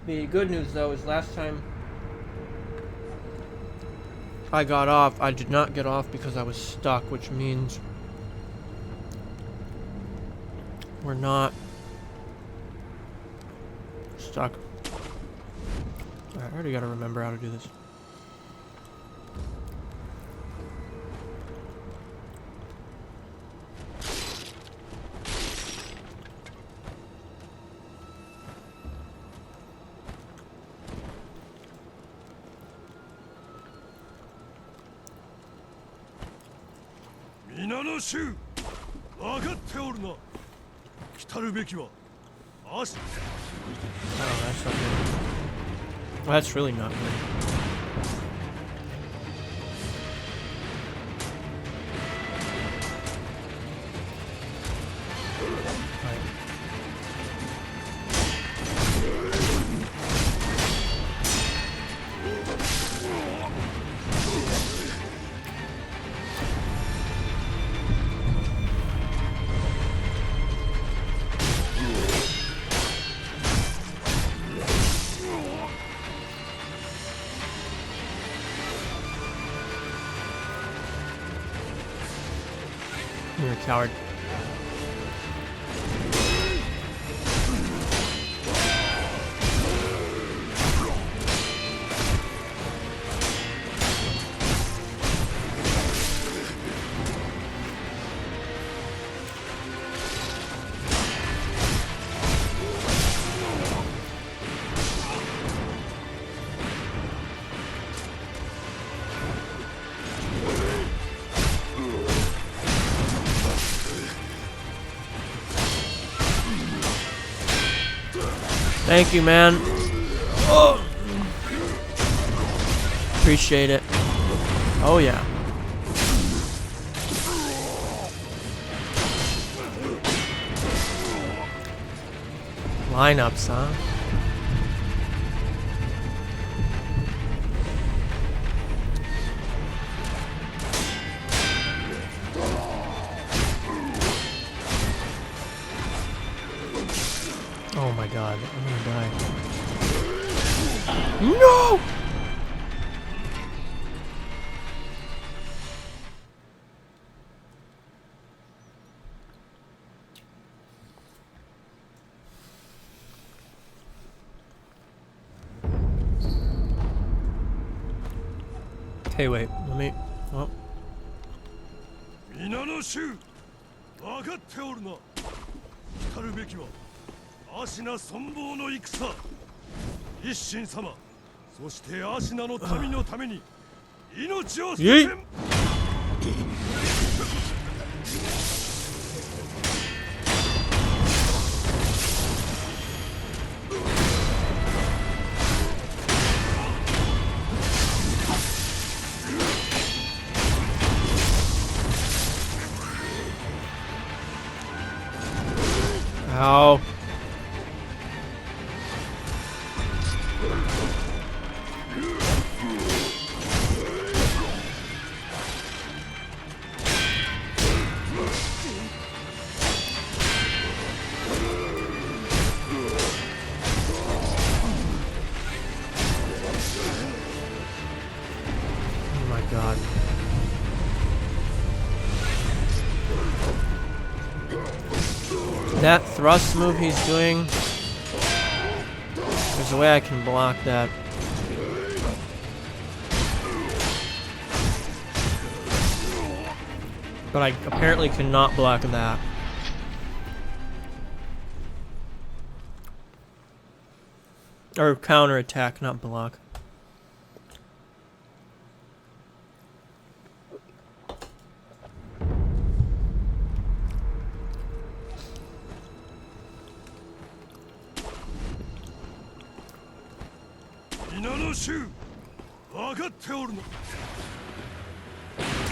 The good news, though, is last time I got off, I did not get off because I was stuck, which means we're not stuck. Alright, I already gotta remember how to do this. Oh, that's not good. Well, that's really not good. Right. You're a coward. Thank you, man. Oh. Appreciate it. Oh, yeah. Lineups, huh? Oh my god, I'm gonna die. No! Okay, wait, let me... Oh. Yeet. Ow. Oh my god. That thrust move he's doing, there's a way I can block that. But I apparently cannot block that. Or counter attack, not block.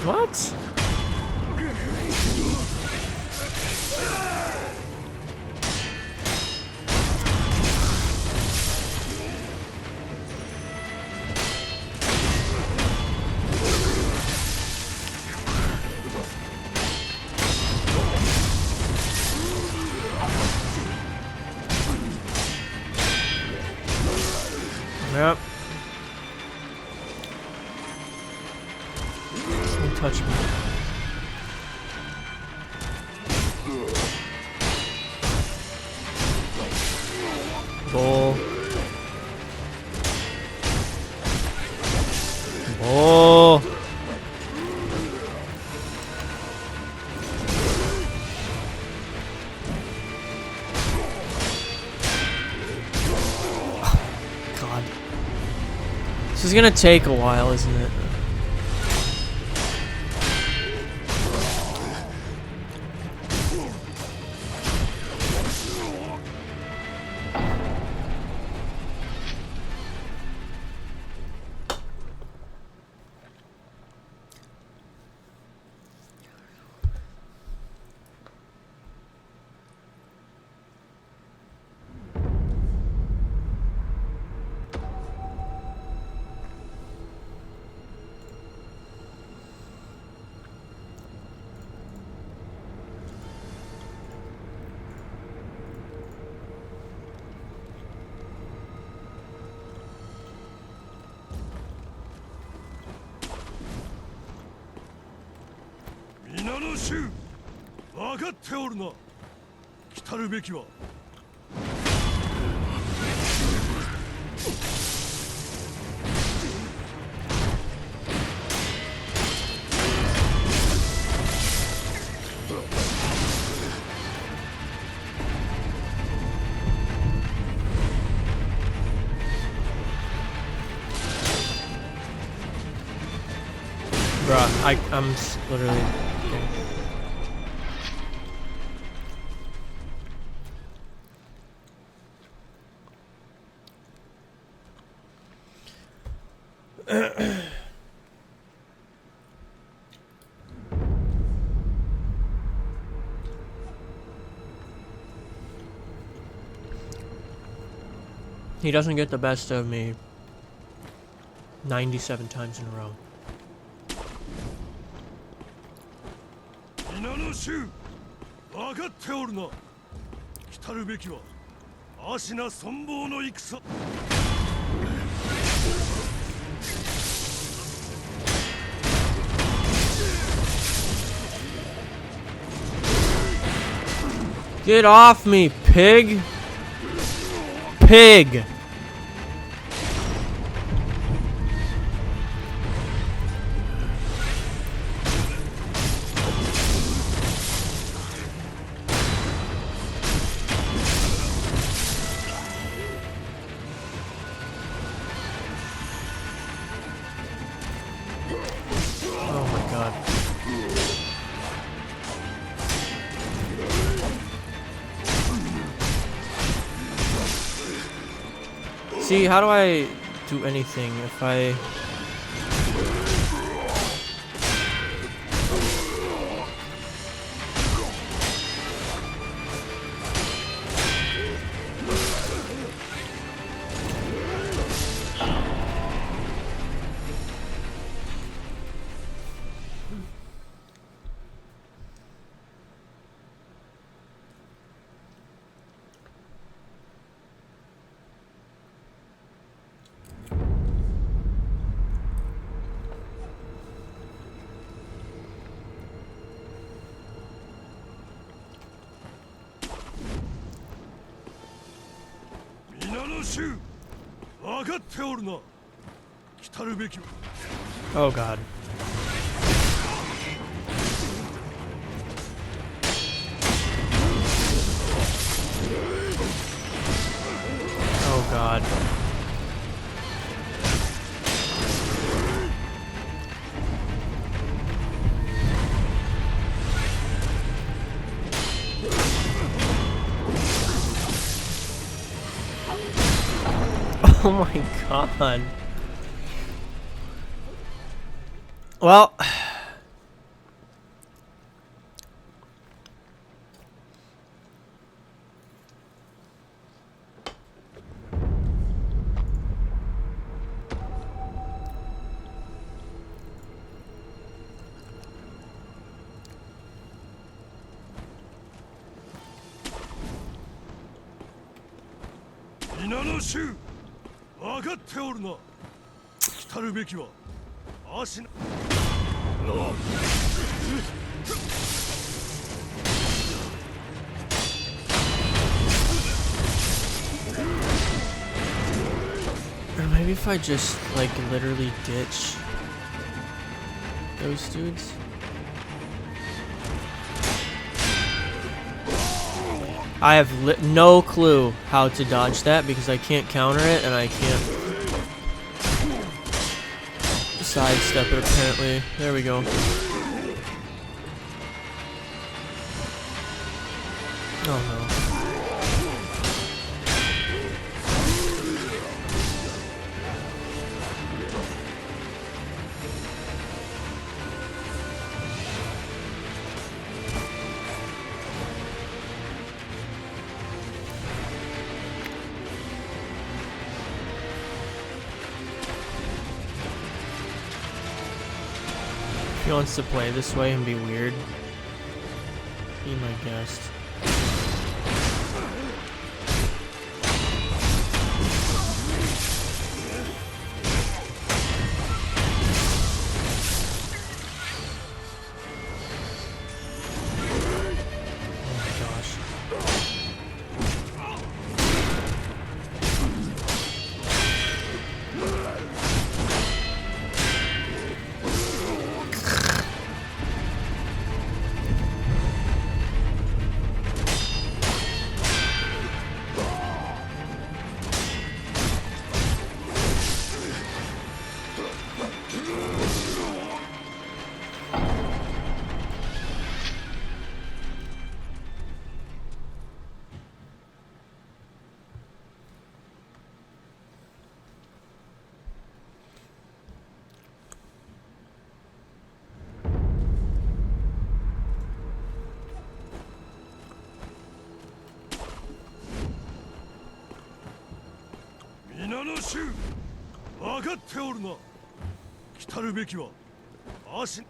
What? Yep. Don't touch me. Bull. Bull. God. This is gonna take a while, isn't it? Bruh, I'm literally... He doesn't get the best of me 97 times in a row. Get off me, pig! Pig! Oh my god. See, how do I do anything if I... Oh god. Oh god. Oh my god. Well, 分かっておるな。来るべきは足な。Or maybe if I just, like, literally ditch those dudes? I have no clue how to dodge that because I can't counter it and I can't sidestep it apparently. There we go. Oh no. He wants to play this way and be weird. Be my guest. Oh my gosh.分かっておるな。来るべきは足。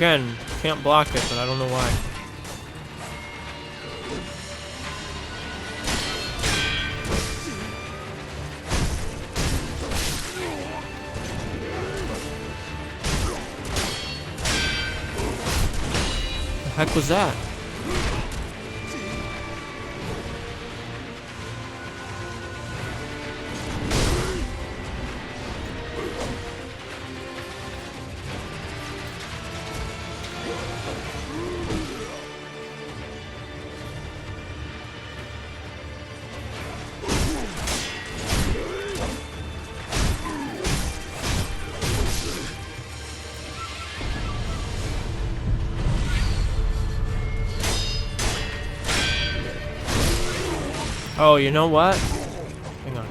Again, can't block it, but I don't know why. The heck was that? Oh, you know what? Hang on.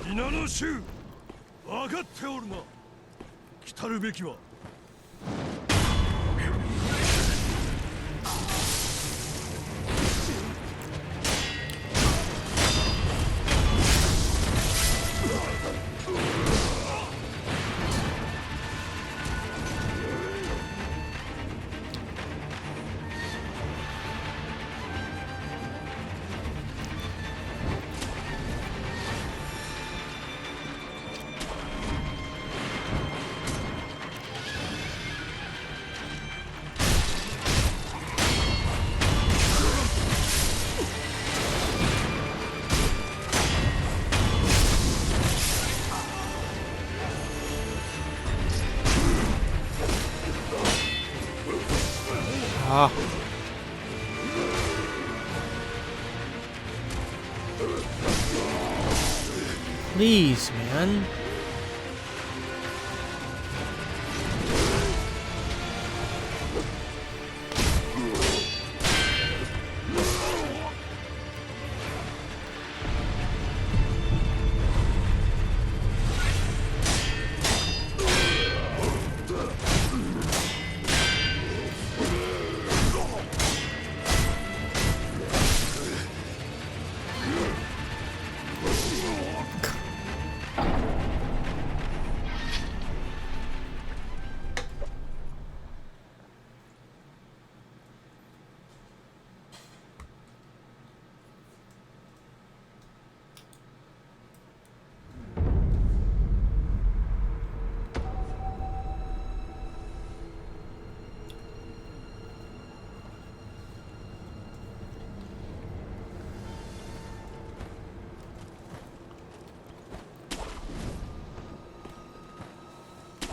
皆の衆、分かっておるな。来るべきは。Ah. Please, man.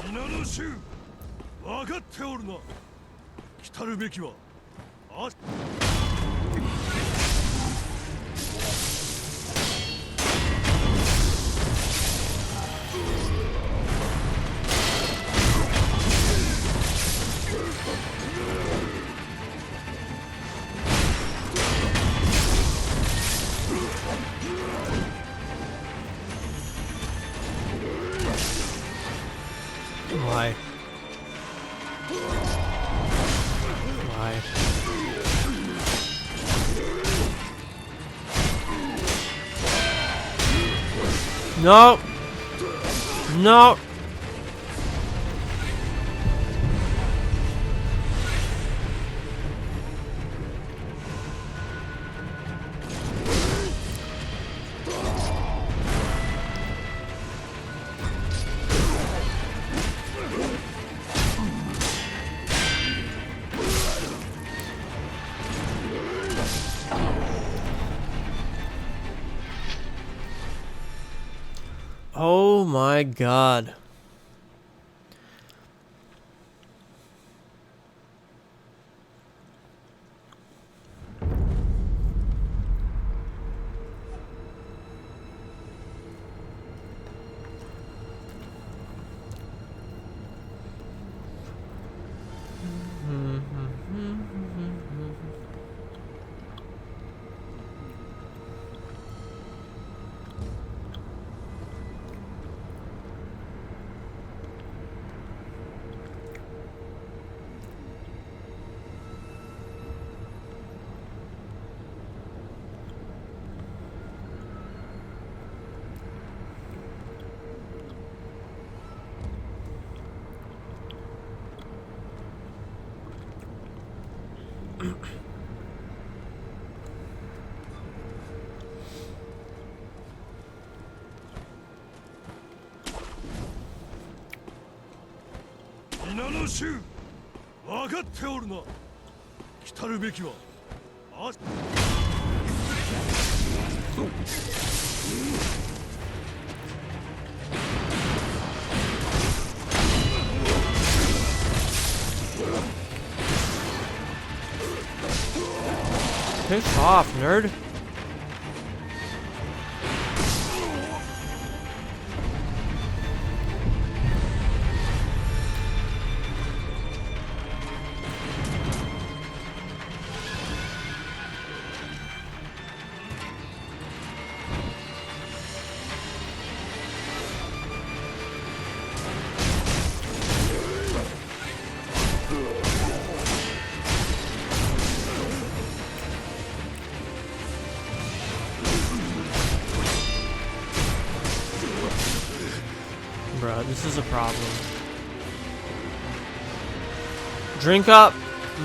皆の衆分かっておるな。来るべきはあ。Why? Why? No! No! Oh my god.皆の衆分かっておるな。来るべきはあ。Piss off, nerd. Bro, this is a problem. Drink up,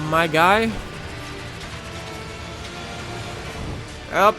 my guy. Up.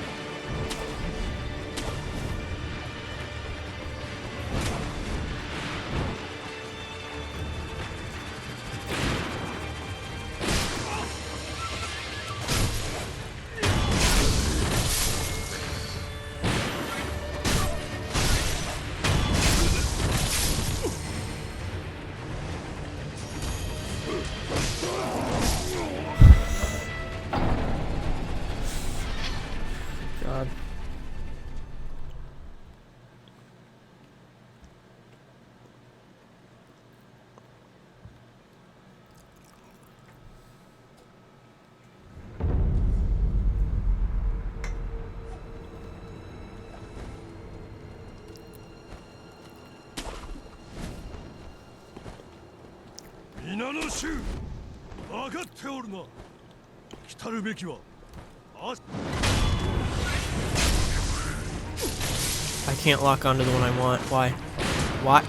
の衆分かっておるな。来るべきはあ I can't lock onto the one I want. Why? What?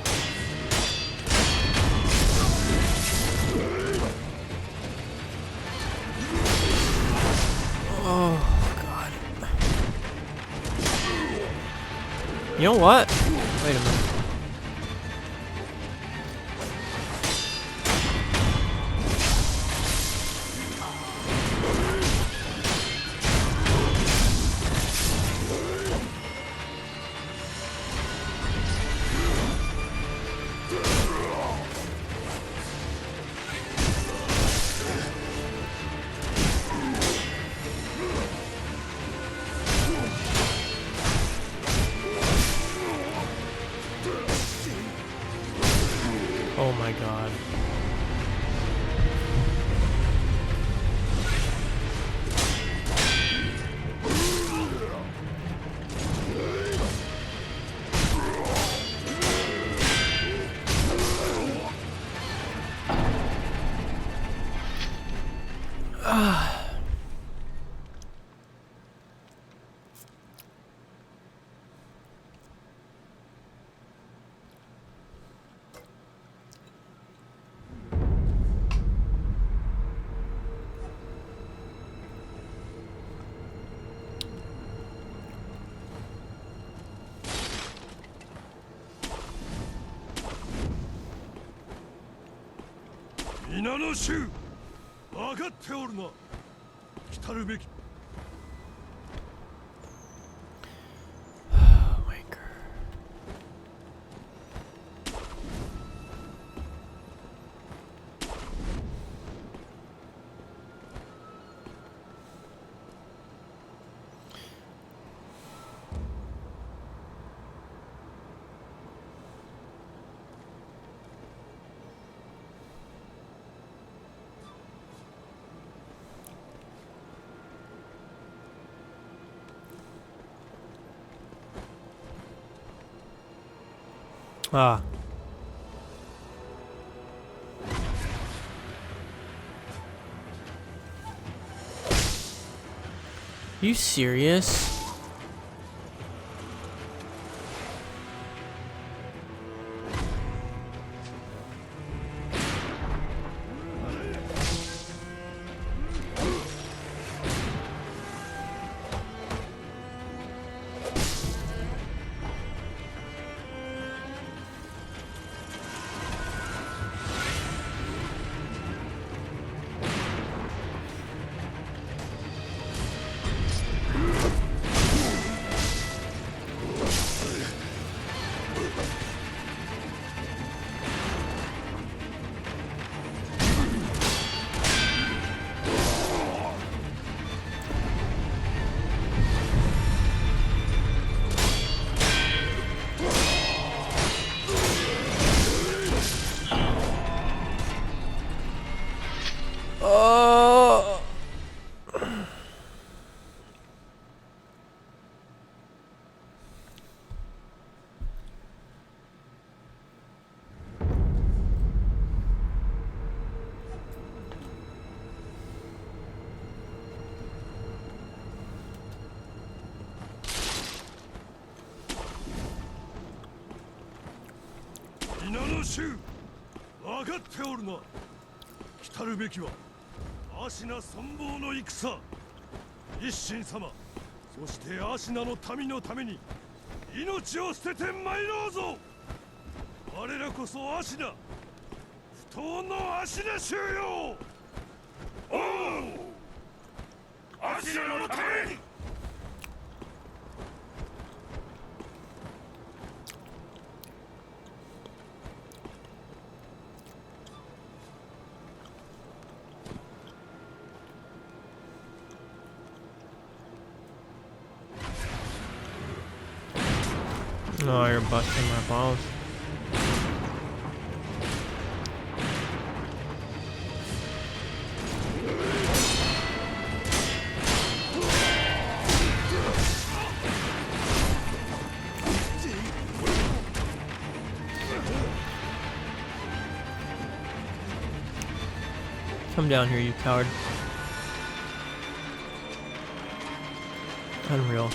Oh, God. You know what? Wait a minute. Oh my God.皆の衆分かっておるな。来るべき Wanker. Ah. You serious? Oh.皆の衆分かっておるな。来るべきはアシナ存亡の戦。一神様、そしてアシナの民のために命を捨てて参ろうぞ。我らこそアシナ、不当のアシナ衆よ。おう、アシナのために。Oh, you're busting my balls. Come down here, you coward. Unreal.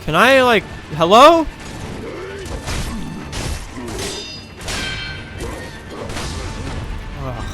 Can I, like, hello? Ugh.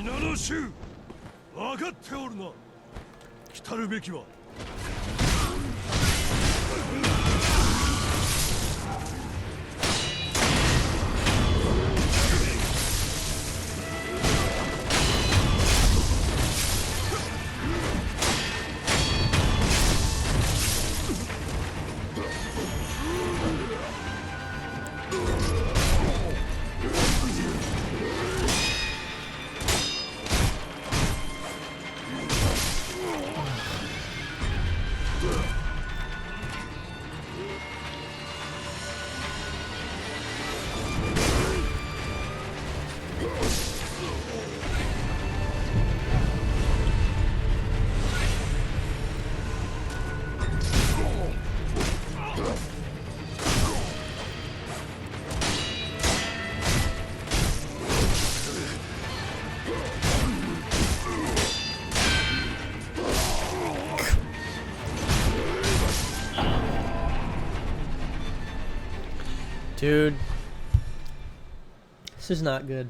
皆の衆、分かっておるな。来るべきはDude, this is not good.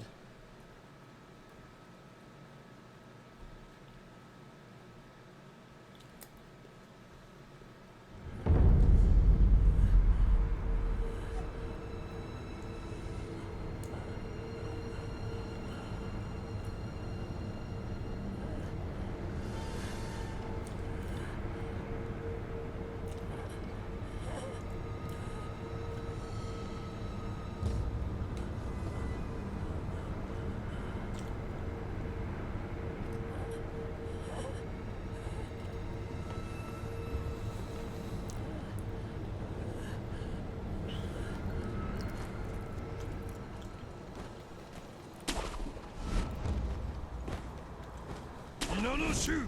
の衆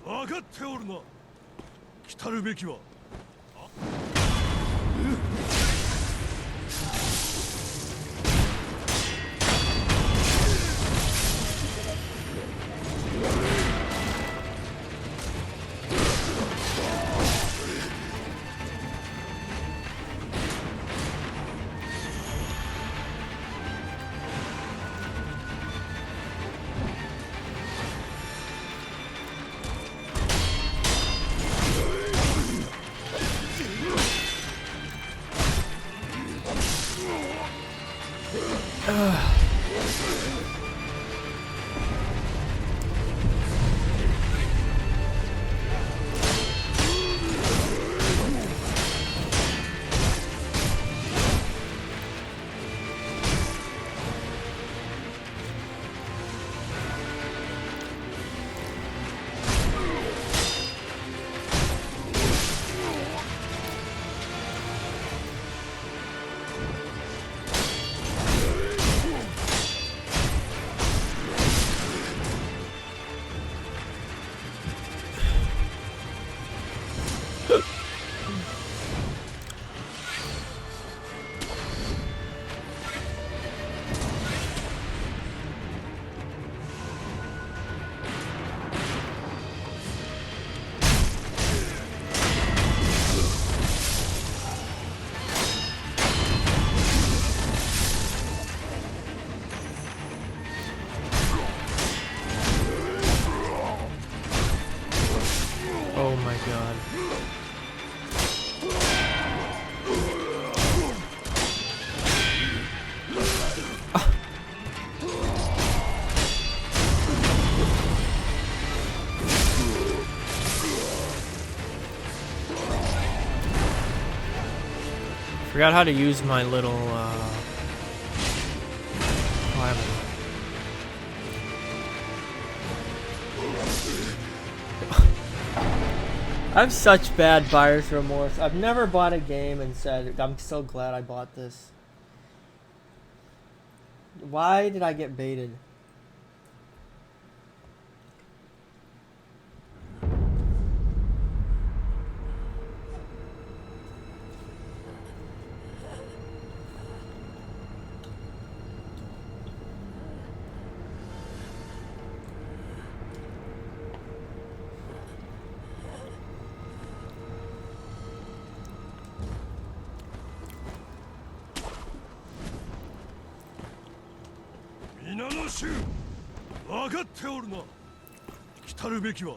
分かっておるな。来たるべきはOh my god. Forgot how to use my little I have such bad buyer's remorse. I've never bought a game and said, I'm so glad I bought this. Why did I get baited?皆の衆分かっておるな。来たるべきは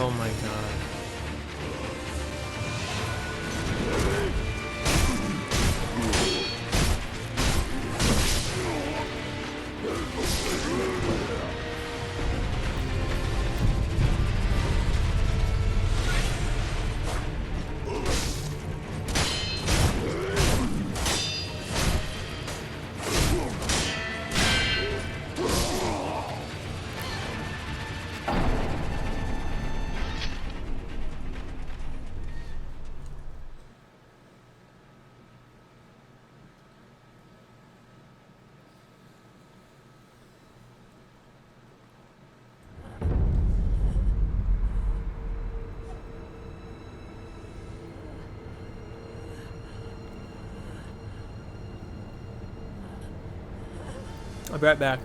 Oh my god. I'll be right back.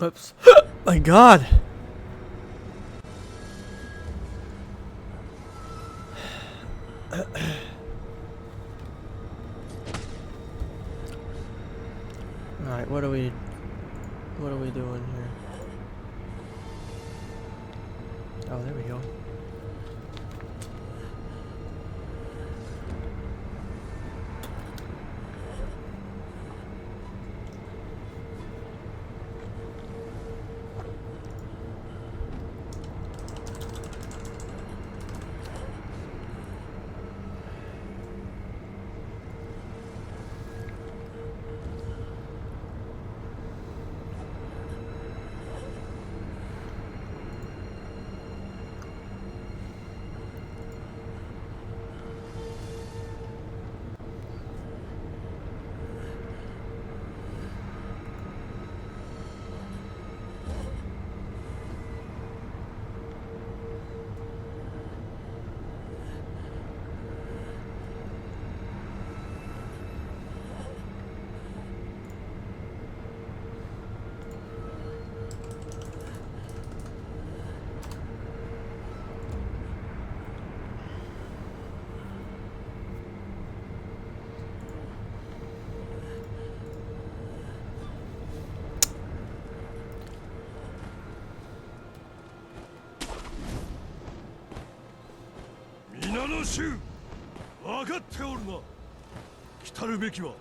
Oops. My God. Alright, what are we doing here? Oh, there we go.皆の衆分かっておるな。来たるべきは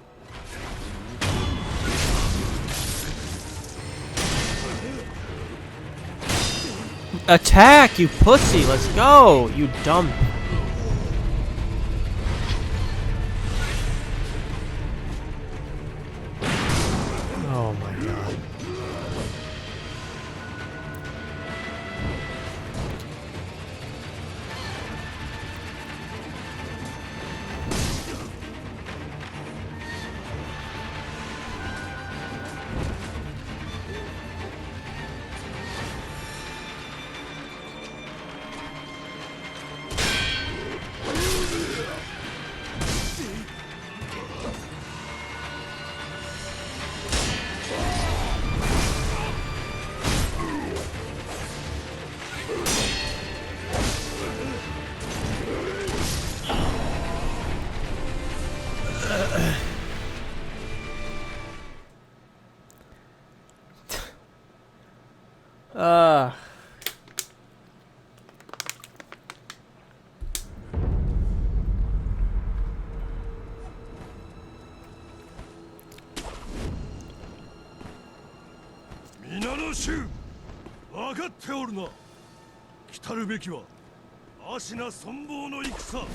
Attack, you pussy! Let's go, you dumb. Oh my God. Ah. 皆の衆分かっておるな。来たるべきは芦名存亡の戦。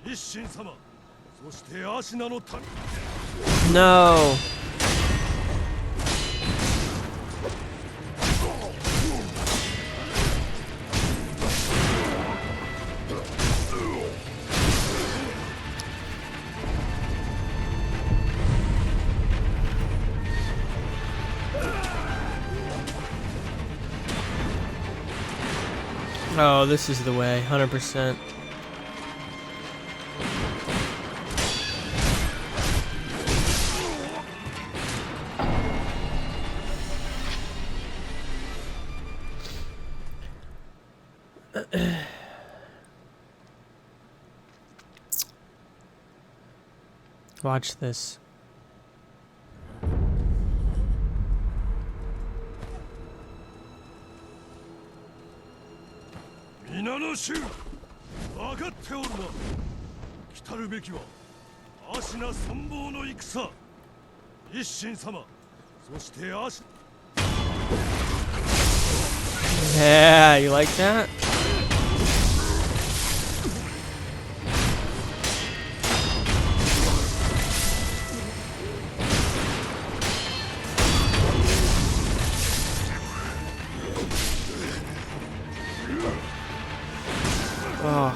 一神様、そして芦名の民。 No. Oh, this is the way, 100%. Watch this.皆の衆分かっておるな。来たるべきは芦名存亡の戦。一神様、そして芦。 Yeah, you like that? Oh.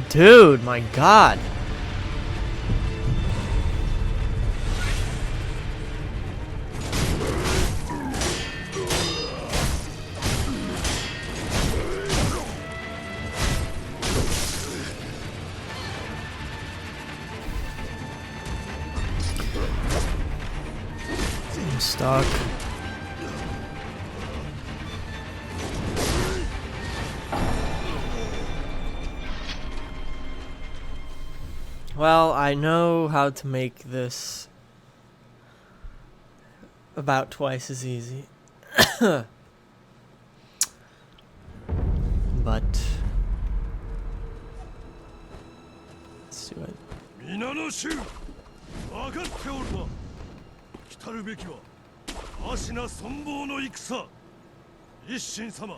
Dude, my god. I'm stuck. Well, I know how to make this about twice as easy. But let's do it. 皆の衆分かっておるな。来たるべきは芦名存亡の戦。一心様。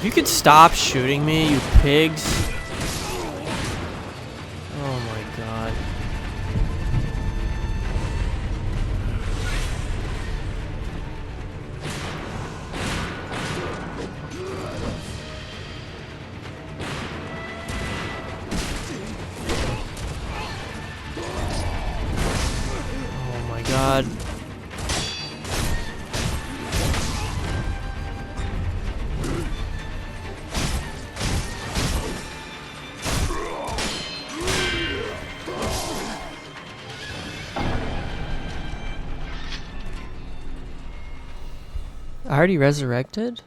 If you could stop shooting me, you pigs. Oh my god. Oh my god. I already resurrected?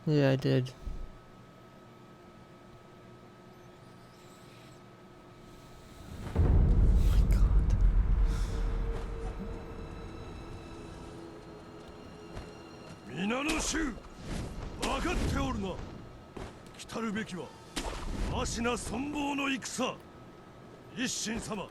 Yeah, I did. Oh my god. 皆の衆分かっておるな。来たるべきは芦名存亡の戦。一心様。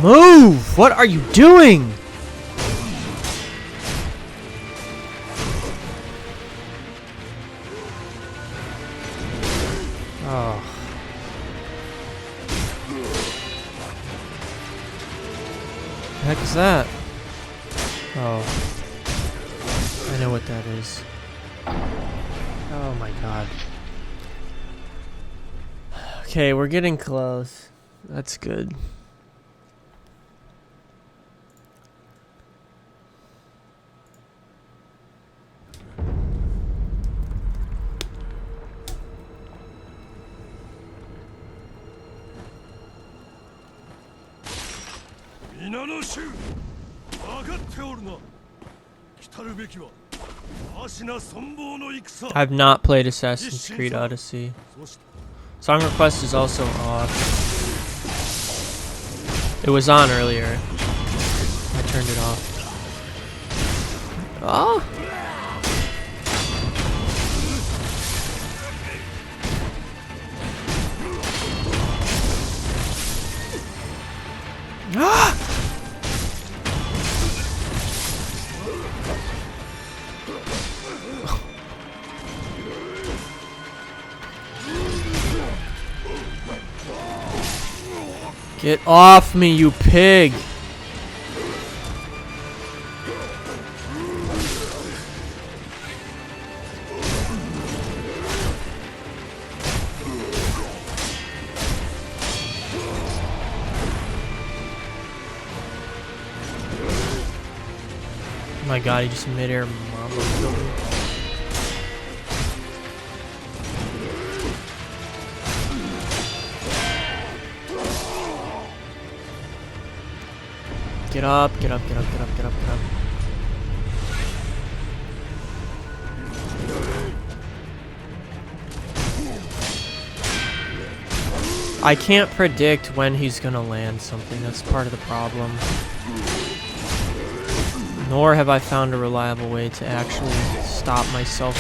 Move! What are you doing? Oh. The heck is that? Oh. I know what that is. Oh my god. Okay, we're getting close. That's good. I've not played Assassin's Creed Odyssey. Song request is also off. It was on earlier. I turned it off. Oh! Ah! Get off me, you pig! my god, he just mid-air mambo killed me. Get up, get up, get up, get up, get up, get up. I can't predict when he's gonna land something, that's part of the problem. Nor have I found a reliable way to actually stop myself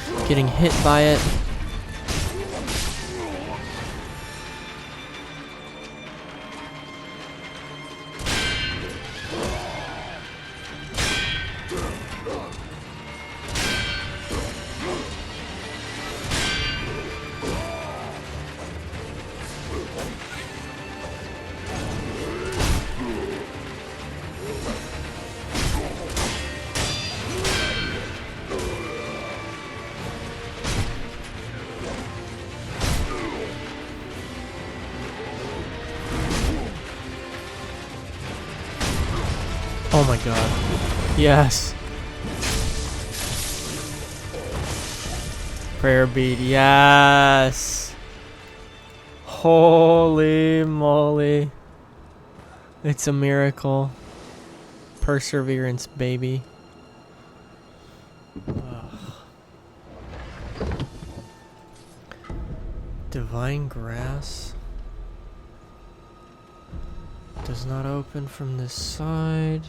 from getting hit by it. Oh my god. Yes. Prayer bead. Yes. Holy moly. It's a miracle. Perseverance, baby. Ugh. Divine grass. Does not open from this side.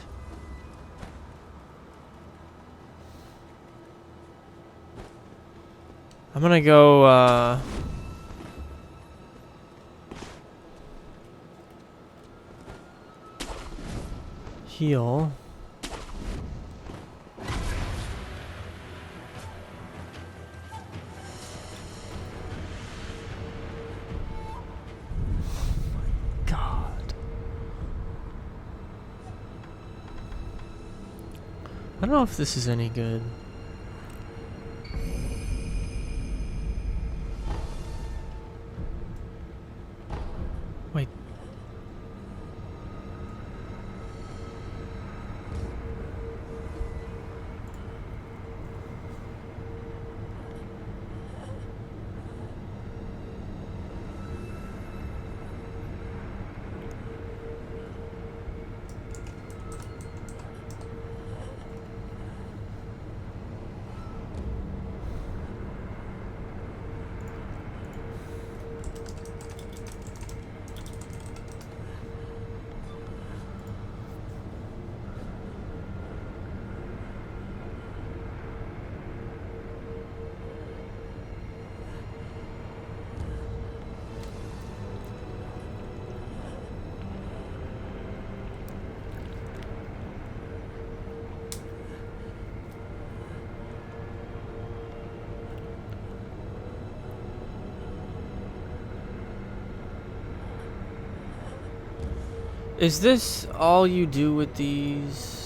I'm gonna go, heal. God. I don't know if this is any good. Wait. Is this all you do with these?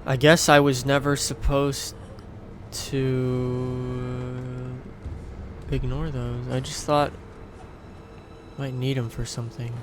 I guess I was never supposed to ignore those. I just thought I might need them for something.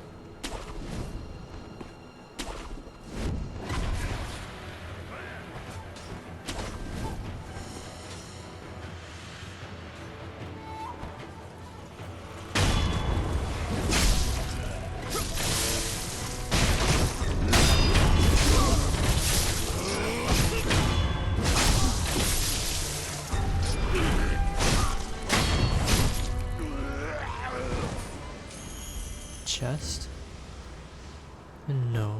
chest? No.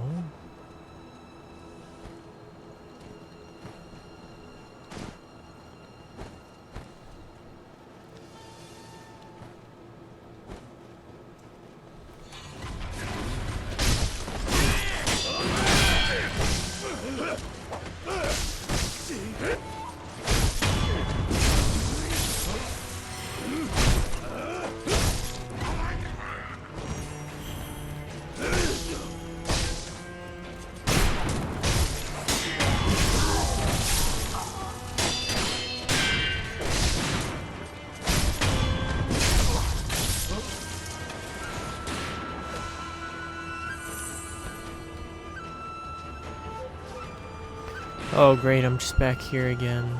Oh great, I'm just back here again.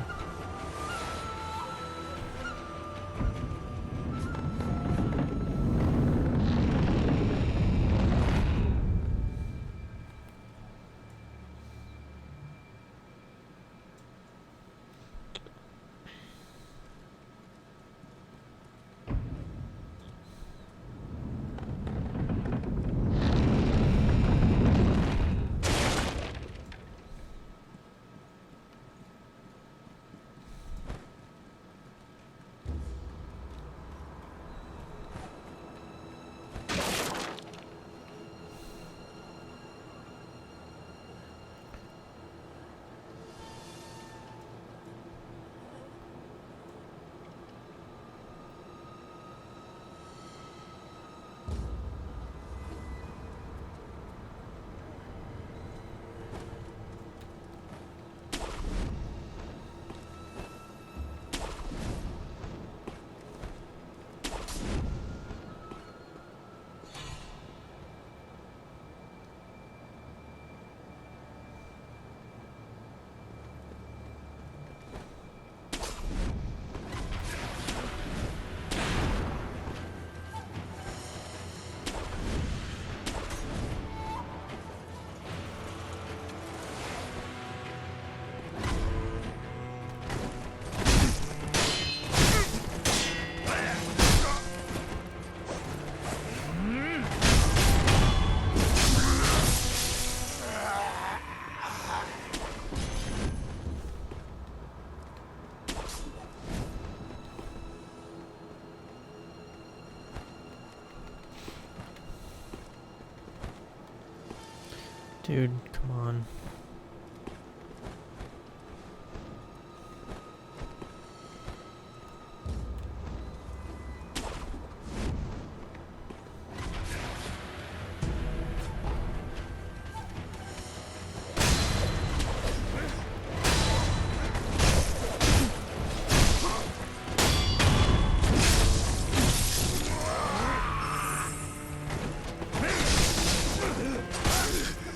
Dude, come on.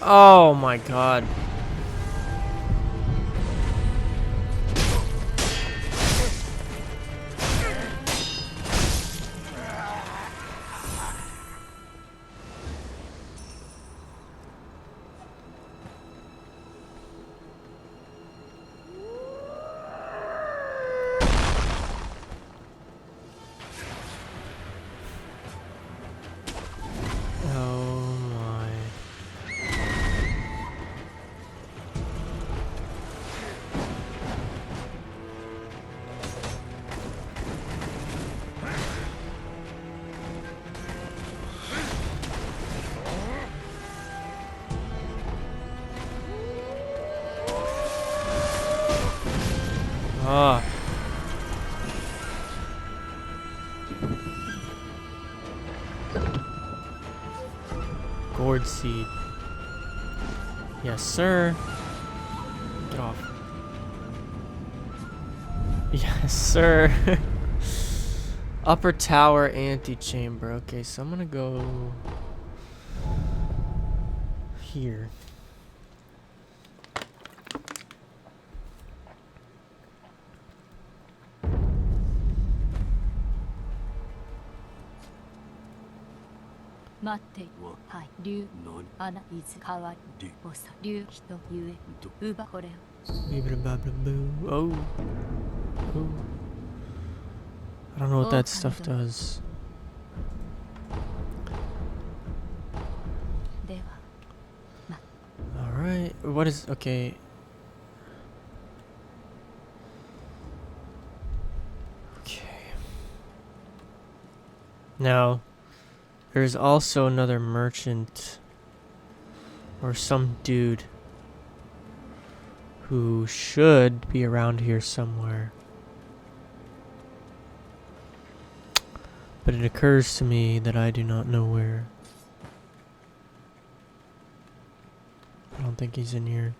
Oh my god. Oh my. Ah. Gourd seed. Yes, sir. Get off. Yes, sir. Upper tower antechamber. Okay, so I'm gonna go here. Matte, hai, ryu, ana, izu, kawari, bosa, ryu, hito, yue, uba, koreo. Boo. Oh. Oh. I don't know what that stuff does. What is... Okay. Okay. Now, there's also another merchant. Or some dude. Who should be around here somewhere. But it occurs to me that I do not know where. I don't think he's in here.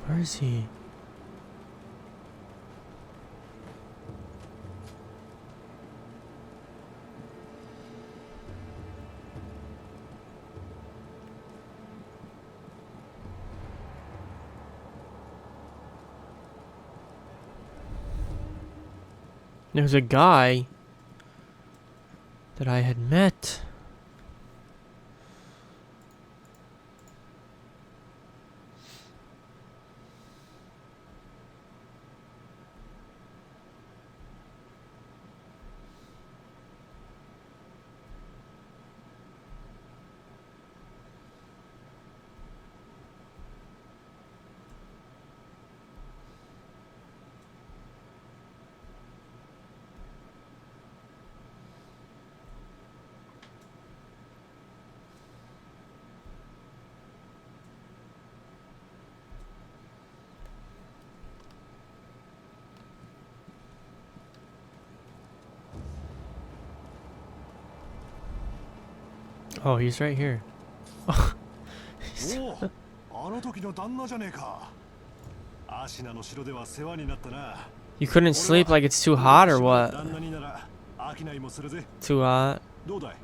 Where is he? There was a guy that I had met. Oh, he's right here. おお、あの時の旦那じゃねえか。アシナの城では世話になったな。 You couldn't sleep like it's too hot or what? 旦那になら商いもするぜ。 Too hot? どうだい?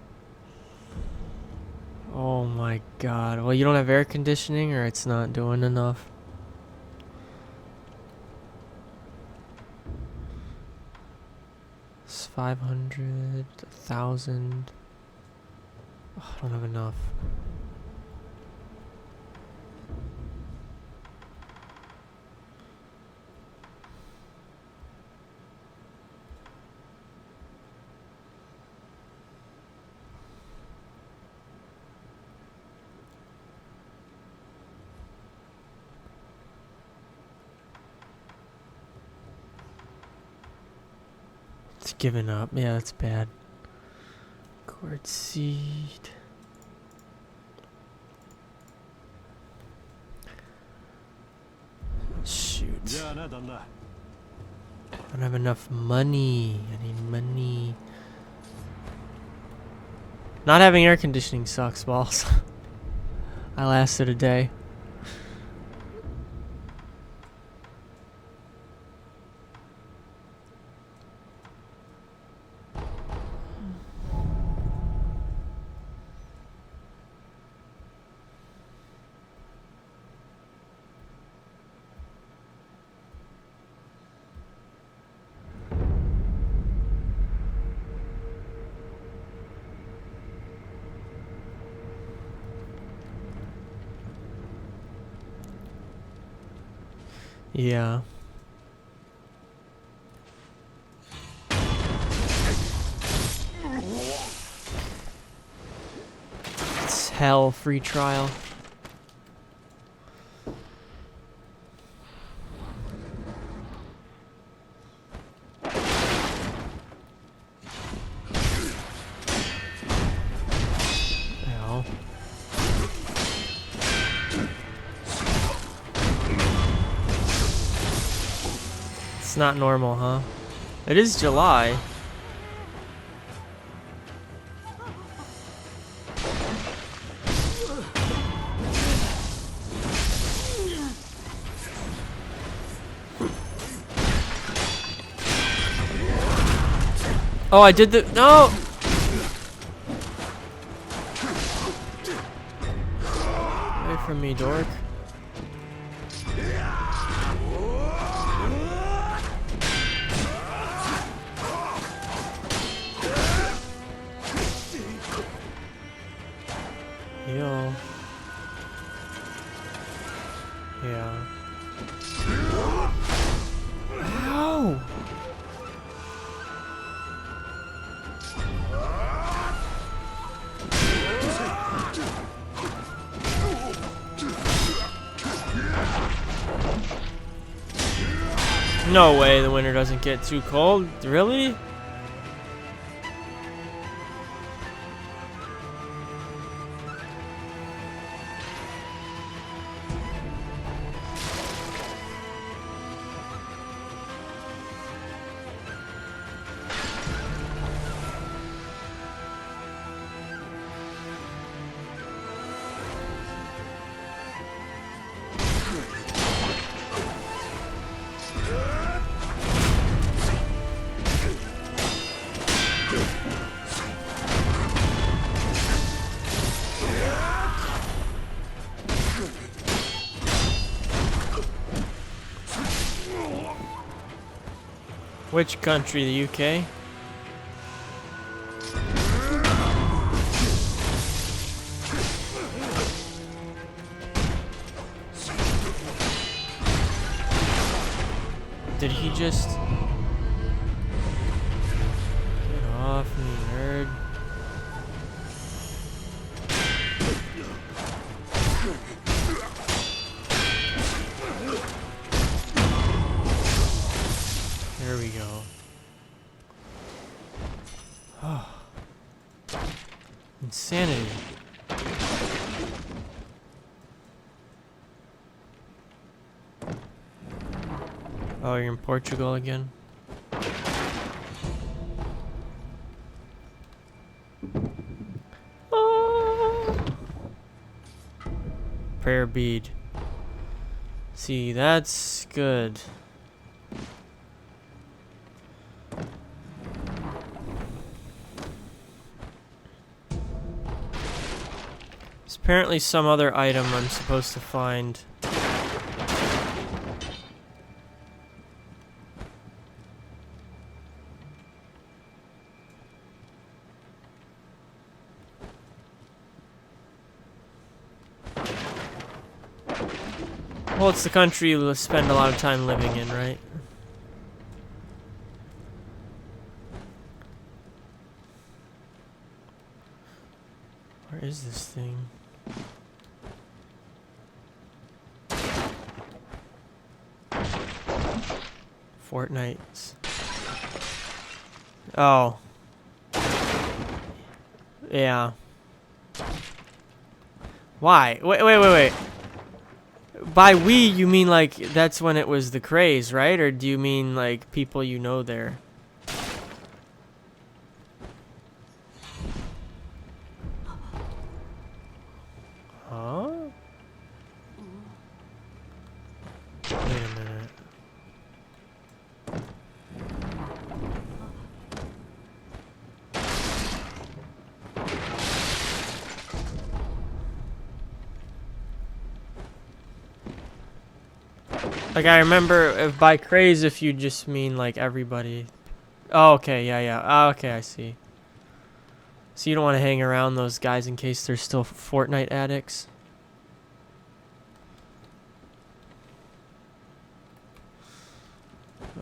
Oh my god. Well, you don't have air conditioning or it's not doing enough? It's 500, 1,000. Oh, I don't have enough. It's given up. Yeah, that's bad. Quartz seed. Shoot. じゃあな、旦那。 I don't have enough money. I need money. Not having air conditioning sucks, balls. I lasted a day. Yeah. It's hell, free trial. Ow. It's not normal, huh? It is July. Oh, I did the... No! Away from me, dork. Heal. Yeah. Ow! No way the winter doesn't get too cold. Really? Which country? The UK? Did he just... Get off me, nerd. There we go. Oh. Insanity. Oh, you're in Portugal again? Oh. Prayer bead. See, that's good. There's apparently some other item I'm supposed to find. Well, it's the country you spend a lot of time living in, right? Where is this thing? Fortnite. Oh. Yeah. Why? Wait. By we, you mean like that's when it was the craze, right? Or do you mean like people you know there? Huh? Wait a minute. Like, I remember if by craze, if you just mean like everybody. Oh, okay, yeah. Oh, okay, I see. So you don't want to hang around those guys in case they're still Fortnite addicts?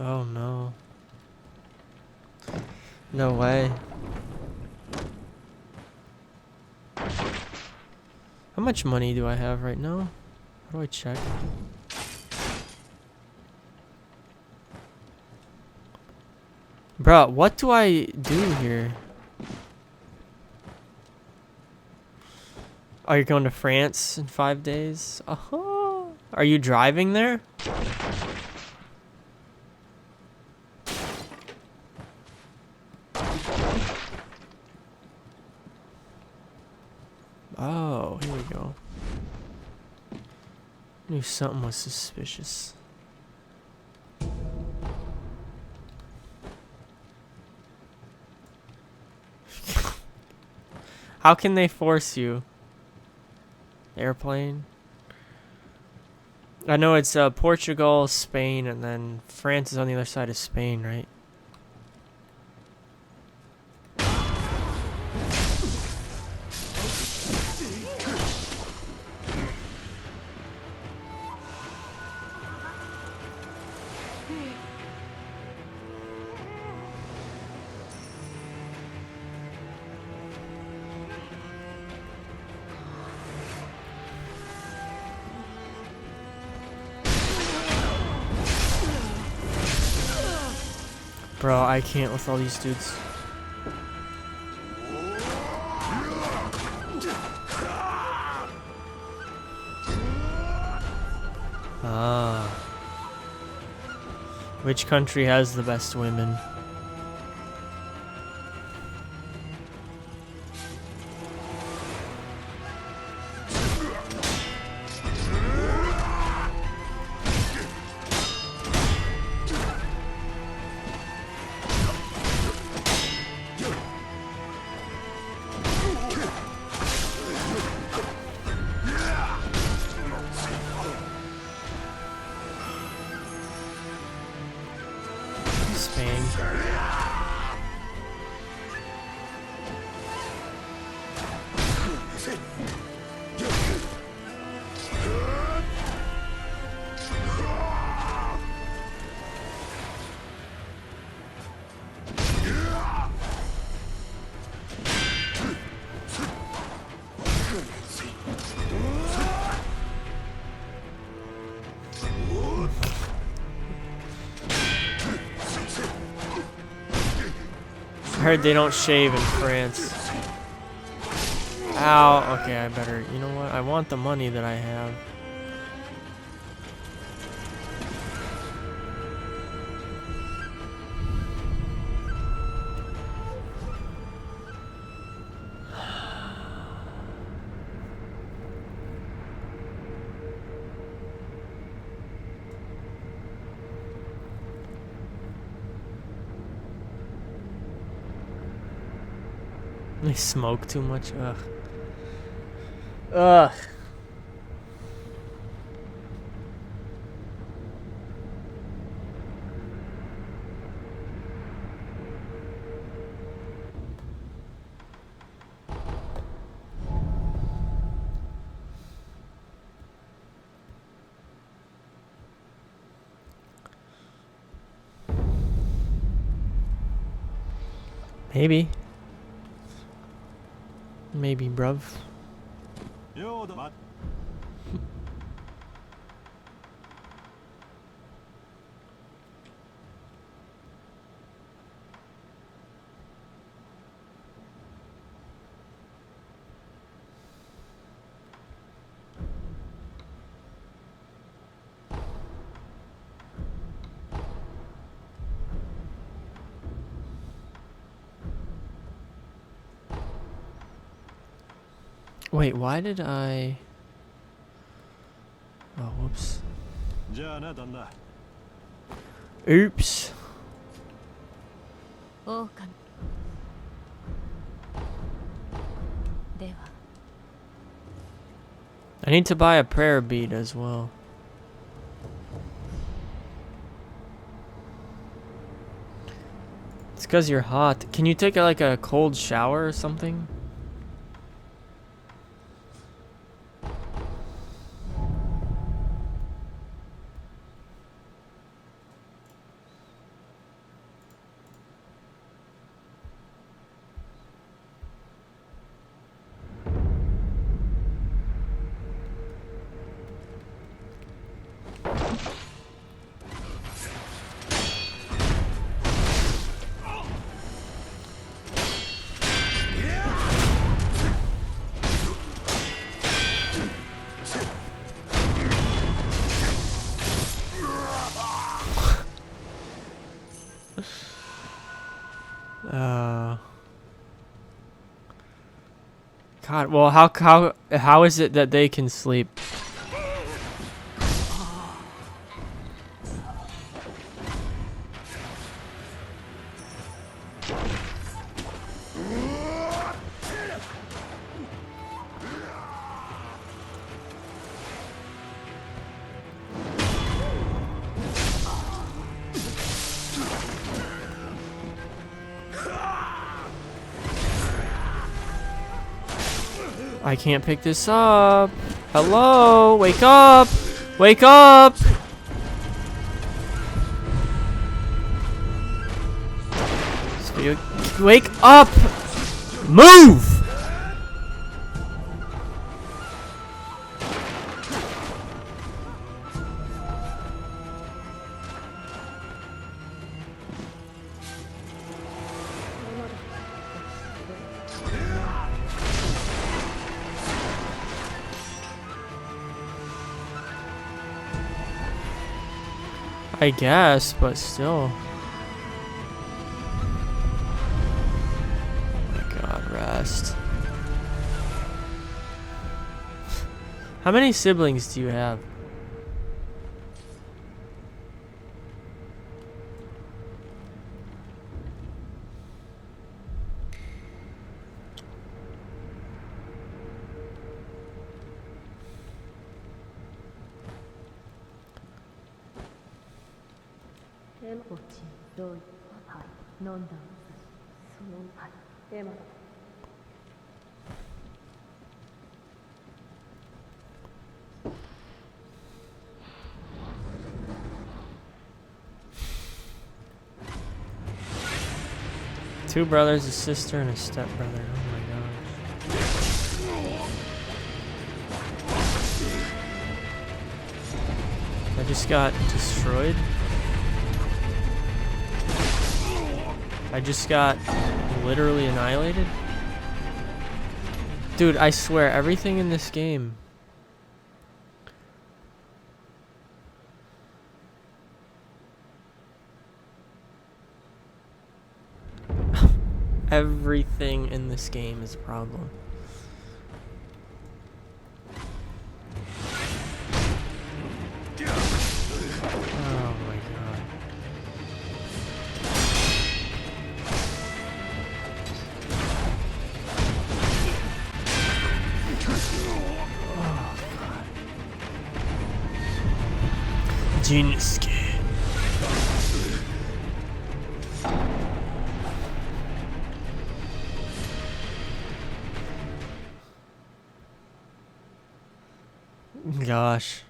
Oh no. No way. How much money do I have right now? How do I check? Bruh, what do I do here? Oh, you're going to France in 5 days? Oh, are you driving there? Oh, here we go. Knew something was suspicious. How can they force you? Airplane? I know it's Portugal, Spain, and then France is on the other side of Spain, right? Bro, I can't with all these dudes. Ah. Which country has the best women? Spain. I heard they don't shave in France. Ow. Okay, I better. You know what? I want the money that I have. They smoke too much. Ugh. Ugh. Maybe. Maybe, bruv. Wait, why did I... Oh, whoops. Oops. 狼では I need to buy a prayer bead as well. It's because you're hot. Can you take like a cold shower or something? God, well, how is it that they can sleep? I can't pick this up. Hello? Wake up! Wake up! Wake up! Move! I guess, but still. Oh my god, rest. How many siblings do you have? Two brothers, a sister, and a stepbrother. Oh my gosh. I just got destroyed. I just got literally annihilated. Dude, I swear, everything in this game. Everything in this game is a problem. Oh my god. Oh god. Genius kid. Gosh.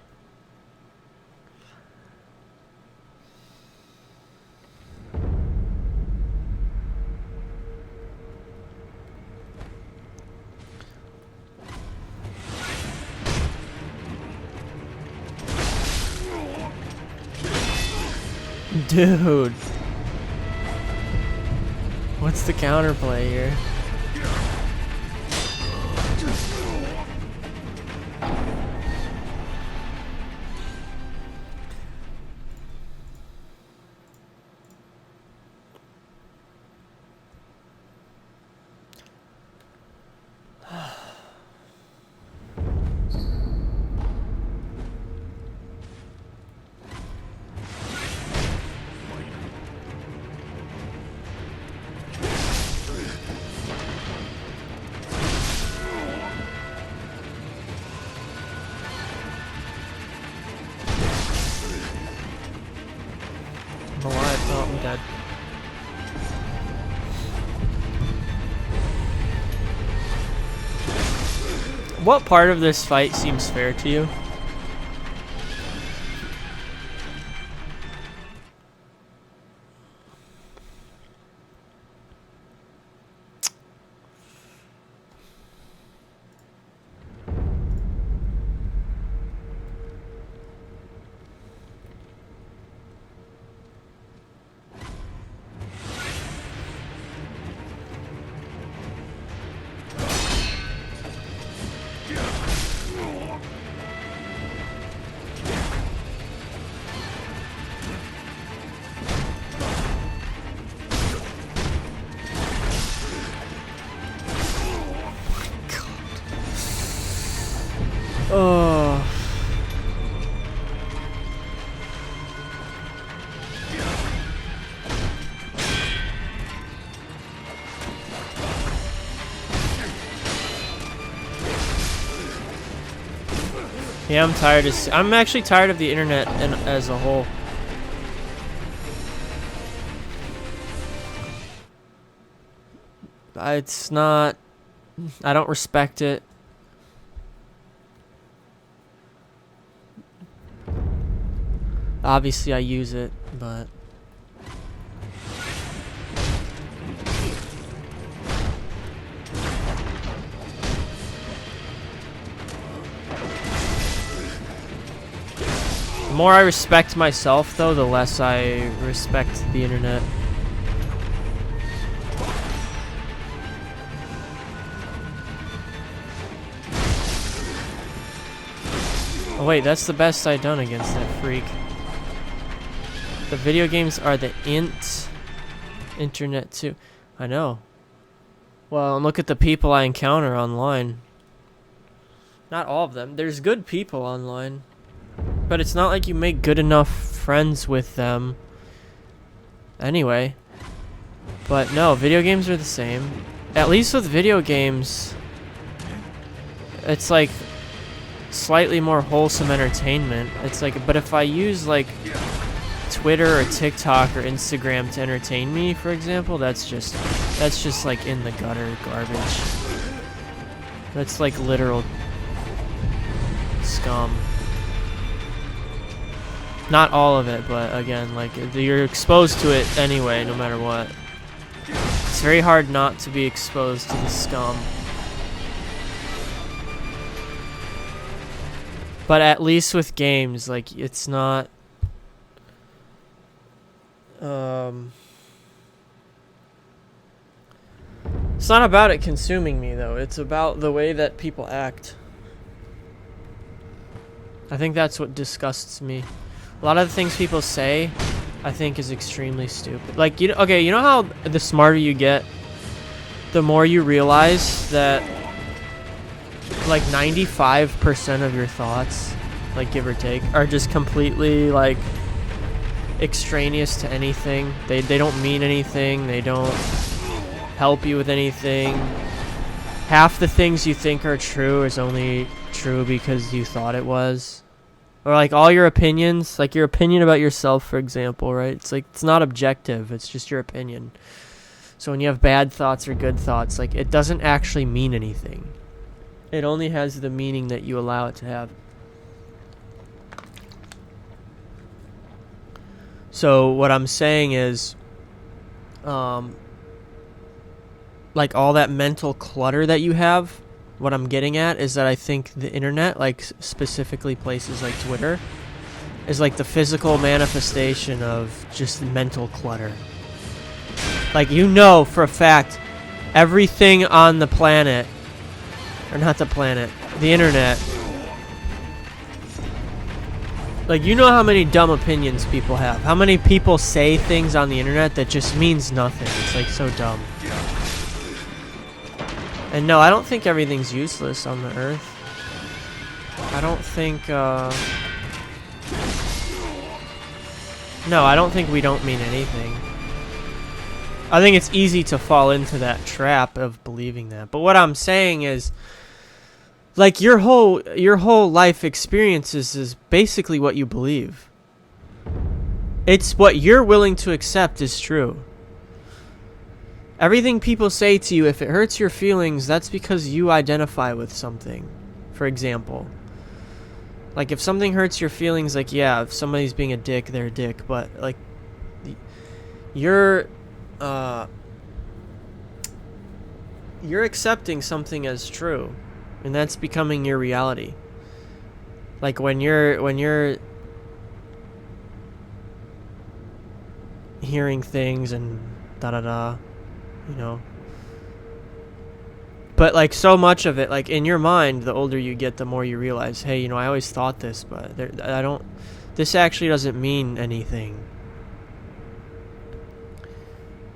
Dude. What's the counterplay here? I'm alive. Oh, I'm dead. What part of this fight seems fair to you? Oh. Yeah, I'm tired of. I'm actually tired of the internet as a whole. It's not. I don't respect it. Obviously, I use it, but. The more I respect myself, though, the less I respect the internet. Oh wait, that's the best I've done against that freak. The video games are the internet too. I know. Well, look at the people I encounter online. Not all of them. There's good people online. But it's not like you make good enough friends with them. Anyway. But no, video games are the same. At least with video games, it's like slightly more wholesome entertainment. It's like, but if I use like Twitter or TikTok or Instagram to entertain me, for example, that's just like in the gutter garbage. That's like literal scum. Not all of it, but again, like you're exposed to it anyway, no matter what. It's very hard not to be exposed to the scum. But at least with games, like it's not it's not about it consuming me though. It's about the way that people act. I think that's what disgusts me. A lot of the things people say, I think is extremely stupid. Like, you know how the smarter you get, the more you realize that like 95% of your thoughts, like give or take, are just completely like extraneous to anything. They don't mean anything. They don't help you with anything. Half the things you think are true is only true because you thought it was. Or like all your opinions, like your opinion about yourself, for example, right? It's like it's not objective. It's just your opinion. So when you have bad thoughts or good thoughts, like it doesn't actually mean anything. It only has the meaning that you allow it to have. So what I'm saying is, like all that mental clutter that you have, what I'm getting at is that I think the internet, like specifically places like Twitter, is like the physical manifestation of just mental clutter. Like, you know for a fact, everything on the planet, or not the planet, the internet, like, you know how many dumb opinions people have. How many people say things on the internet that just means nothing. It's like so dumb. And no, I don't think everything's useless on the earth. I don't think, no, I don't think we don't mean anything. I think it's easy to fall into that trap of believing that. But what I'm saying is, like, your whole life experiences is basically what you believe. It's what you're willing to accept is true. Everything people say to you, if it hurts your feelings, that's because you identify with something. For example, like if something hurts your feelings, like, yeah, if somebody's being a dick, they're a dick. But like, you're accepting something as true, and that's becoming your reality. Like when you're hearing things and da-da-da, you know. But like so much of it, like in your mind, the older you get, the more you realize, hey, you know, I always thought this, but this actually doesn't mean anything.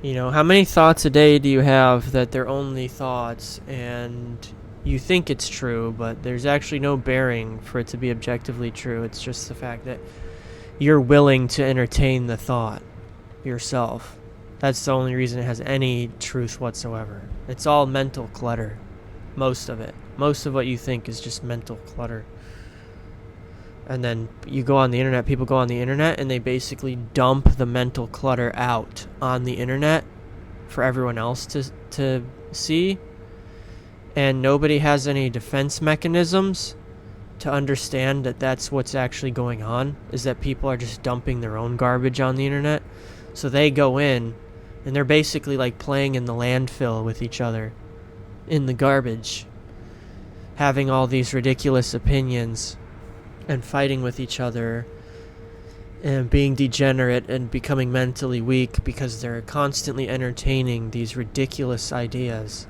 You know, how many thoughts a day do you have that they're only thoughts and you think it's true, but there's actually no bearing for it to be objectively true? It's just the fact that you're willing to entertain the thought yourself. That's the only reason it has any truth whatsoever. It's all mental clutter. Most of it. Most of what you think is just mental clutter. And then you go on the internet, people go on the internet, and they basically dump the mental clutter out on the internet for everyone else to see. And nobody has any defense mechanisms to understand that that's what's actually going on, is that people are just dumping their own garbage on the internet. So they go in, and they're basically like playing in the landfill with each other, in the garbage, having all these ridiculous opinions and fighting with each other and being degenerate and becoming mentally weak because they're constantly entertaining these ridiculous ideas.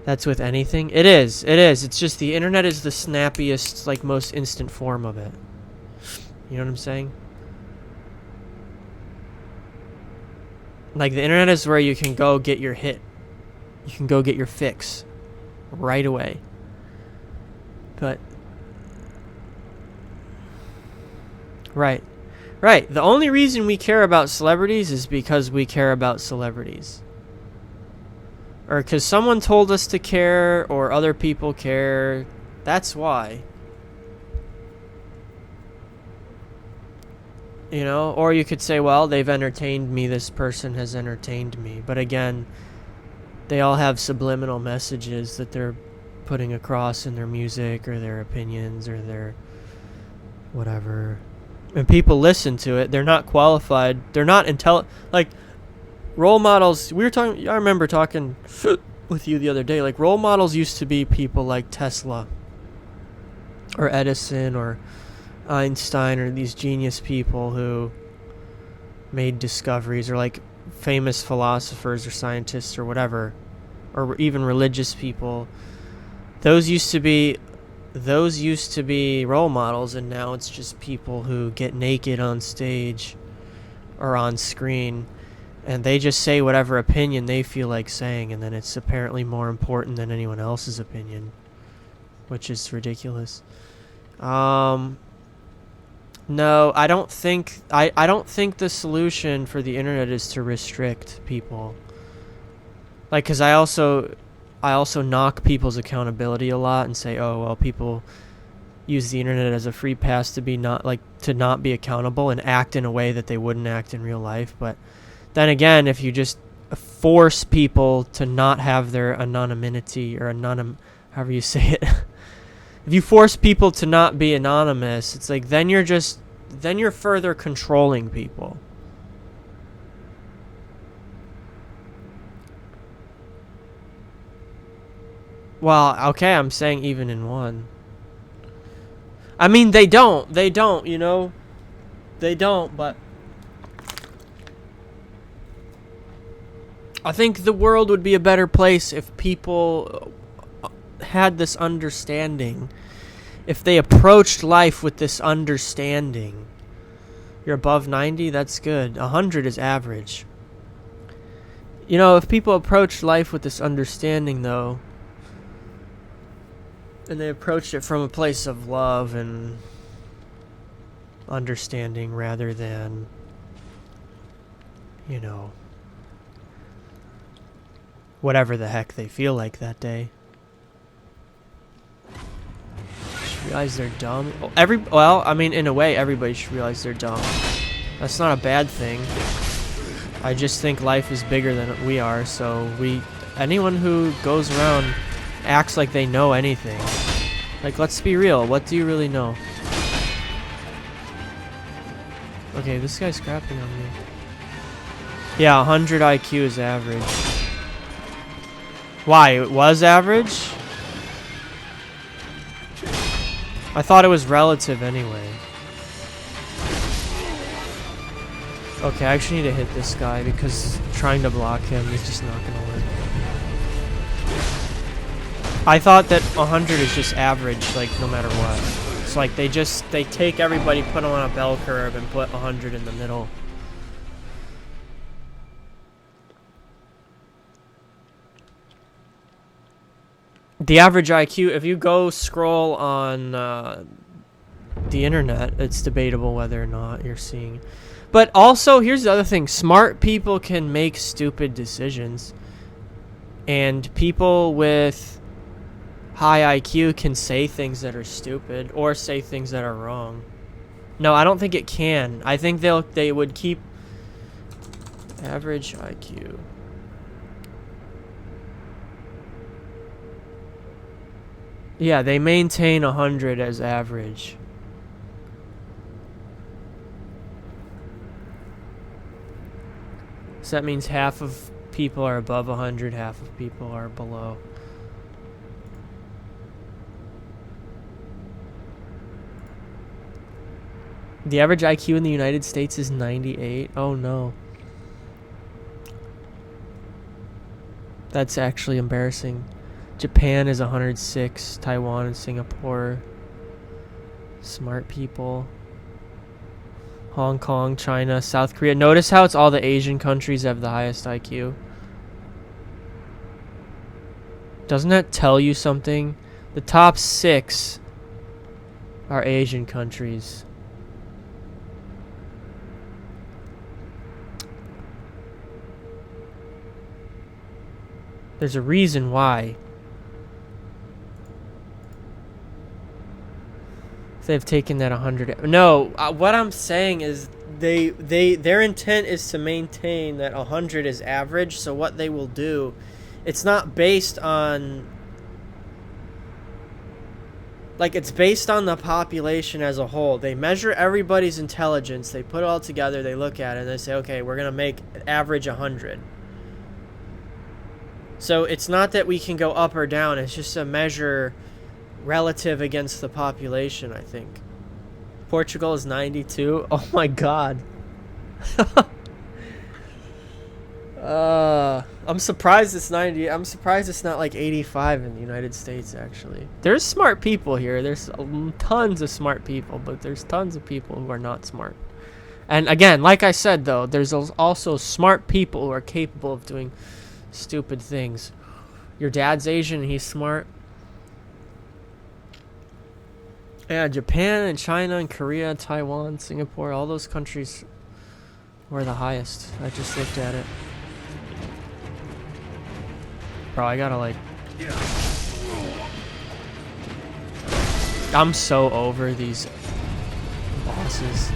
That's with anything. It is. It's just the internet is the snappiest, like most instant form of it. You know what I'm saying? Like, the internet is where you can go get your hit. You can go get your fix right away. But right. The only reason we care about celebrities is because we care about celebrities. Or because someone told us to care, or other people care. That's why. You know? Or you could say, well, they've entertained me. This person has entertained me. But again, they all have subliminal messages that they're putting across in their music, or their opinions, or their whatever. And people listen to it. They're not qualified. They're not like, role models. We were talking. I remember talking with you the other day. Like, role models used to be people like Tesla, or Edison, or Einstein, or these genius people who made discoveries, or like famous philosophers or scientists or whatever, or even religious people. Those used to be role models, and now it's just people who get naked on stage or on screen, and they just say whatever opinion they feel like saying, and then it's apparently more important than anyone else's opinion, which is ridiculous. No, I don't think the solution for the internet is to restrict people. Like, 'cause I also knock people's accountability a lot and say, oh, well, people use the internet as a free pass to not be accountable and act in a way that they wouldn't act in real life. But then again, if you just force people to not have their anonymity, or however you say it, if you force people to not be anonymous, it's like, then you're further controlling people. Well, okay, I'm saying even in one. I mean, they don't, you know? They don't, but I think the world would be a better place if people had this understanding. If they approached life with this understanding. You're above 90, that's good. 100 is average. You know, if people approached life with this understanding, though, and they approached it from a place of love and understanding rather than, you know, whatever the heck they feel like that day. Just realize they're dumb. Well, I mean, in a way, everybody should realize they're dumb. That's not a bad thing. I just think life is bigger than we are, so anyone who goes around acts like they know anything. Like, let's be real. What do you really know? Okay, this guy's crapping on me. Yeah, 100 IQ is average. Why? It was average? I thought it was relative anyway. Okay, I actually need to hit this guy because trying to block him is just not gonna work. I thought that 100 is just average, like, no matter what. It's like they take everybody, put them on a bell curve, and put 100 in the middle. The average IQ, if you go scroll on the internet, it's debatable whether or not you're seeing. But also, here's the other thing. Smart people can make stupid decisions. And people with high IQ can say things that are stupid or say things that are wrong. No, I don't think it can. I think they would keep average IQ. Yeah, they maintain 100 as average. So that means half of people are above 100, half of people are below. The average IQ in the United States is 98. Oh no. That's actually embarrassing. Japan is 106. Taiwan and Singapore. Smart people. Hong Kong, China, South Korea. Notice how it's all the Asian countries that have the highest IQ. Doesn't that tell you something? The top 6 are Asian countries. There's a reason why. They've taken that 100. No, what I'm saying is their intent is to maintain that 100 is average. So what they will do, it's not based on, like, it's based on the population as a whole. They measure everybody's intelligence, they put it all together, they look at it, and they say, okay, we're gonna make average 100. So it's not that we can go up or down, it's just a measure relative against the population, I think. Portugal is 92. Oh my god. I'm surprised it's 90. I'm surprised it's not like 85 in the United States, actually. There's smart people here. There's tons of smart people, but there's tons of people who are not smart. And again, like I said, though, there's also smart people who are capable of doing stupid things. Your dad's Asian and he's smart. Yeah, Japan and China and Korea, Taiwan, Singapore, all those countries were the highest. I just looked at it. Bro, I gotta like... I'm so over these bosses.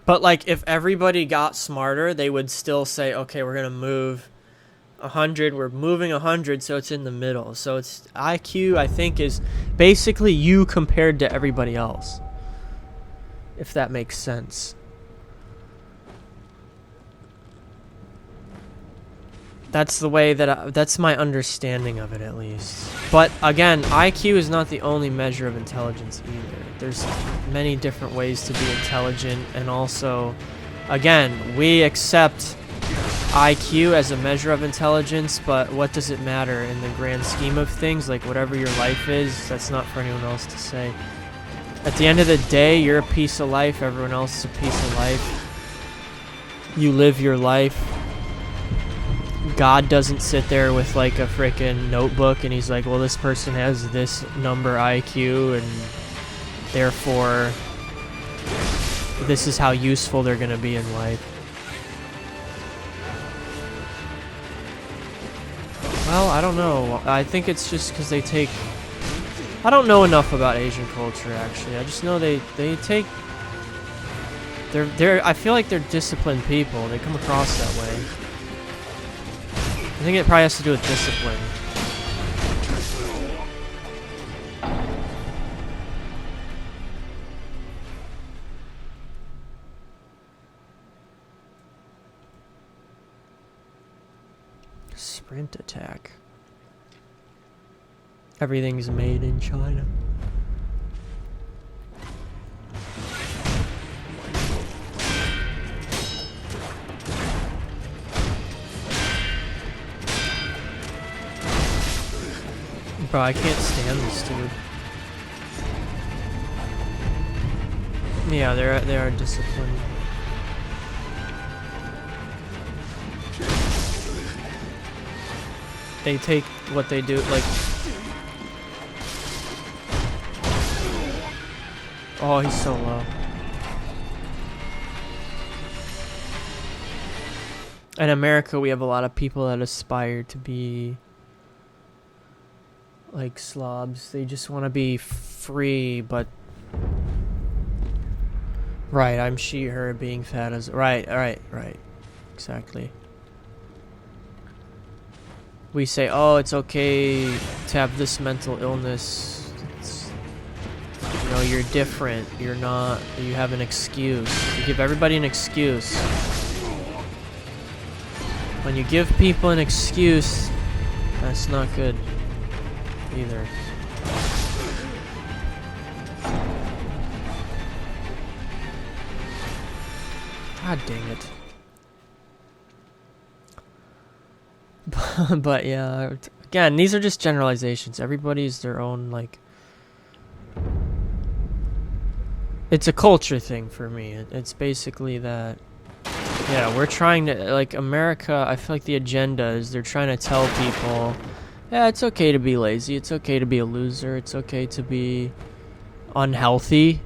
But like, if everybody got smarter, they would still say, okay, we're gonna move 100. We're moving 100, so it's in the middle. So it's IQ, I think, is basically you compared to everybody else. If that makes sense. That's the way that that's my understanding of it, at least. But again, IQ is not the only measure of intelligence either. There's many different ways to be intelligent, and also, again, we accept IQ as a measure of intelligence, but what does it matter in the grand scheme of things? Like, whatever your life is, that's not for anyone else to say. At the end of the day, you're a piece of life, everyone else is a piece of life. You live your life. God doesn't sit there with like a freaking notebook and he's like, well, this person has this number IQ and therefore this is how useful they're going to be in life. Well, I don't know. I think it's just because they take... I don't know enough about Asian culture, actually. I just know they take... I feel like they're disciplined people. They come across that way. I think it probably has to do with discipline. Sprint attack. Everything's made in China. Bro, I can't stand this dude. Yeah, they are disciplined. They take what they do, like... Oh, he's so low. In America, we have a lot of people that aspire to be... like slobs. They just want to be free, but... Right, I'm she, her, being fat as... Right. Exactly. We say, oh, it's okay to have this mental illness. It's, you know, you're different. You're not... You have an excuse. You give everybody an excuse. When you give people an excuse, that's not good either. God dang it. But yeah, again, these are just generalizations. Everybody's their own, like, it's a culture thing for me. It's basically that, yeah, we're trying to, like, America, I feel like the agenda is they're trying to tell people, yeah, it's okay to be lazy, it's okay to be a loser, it's okay to be unhealthy.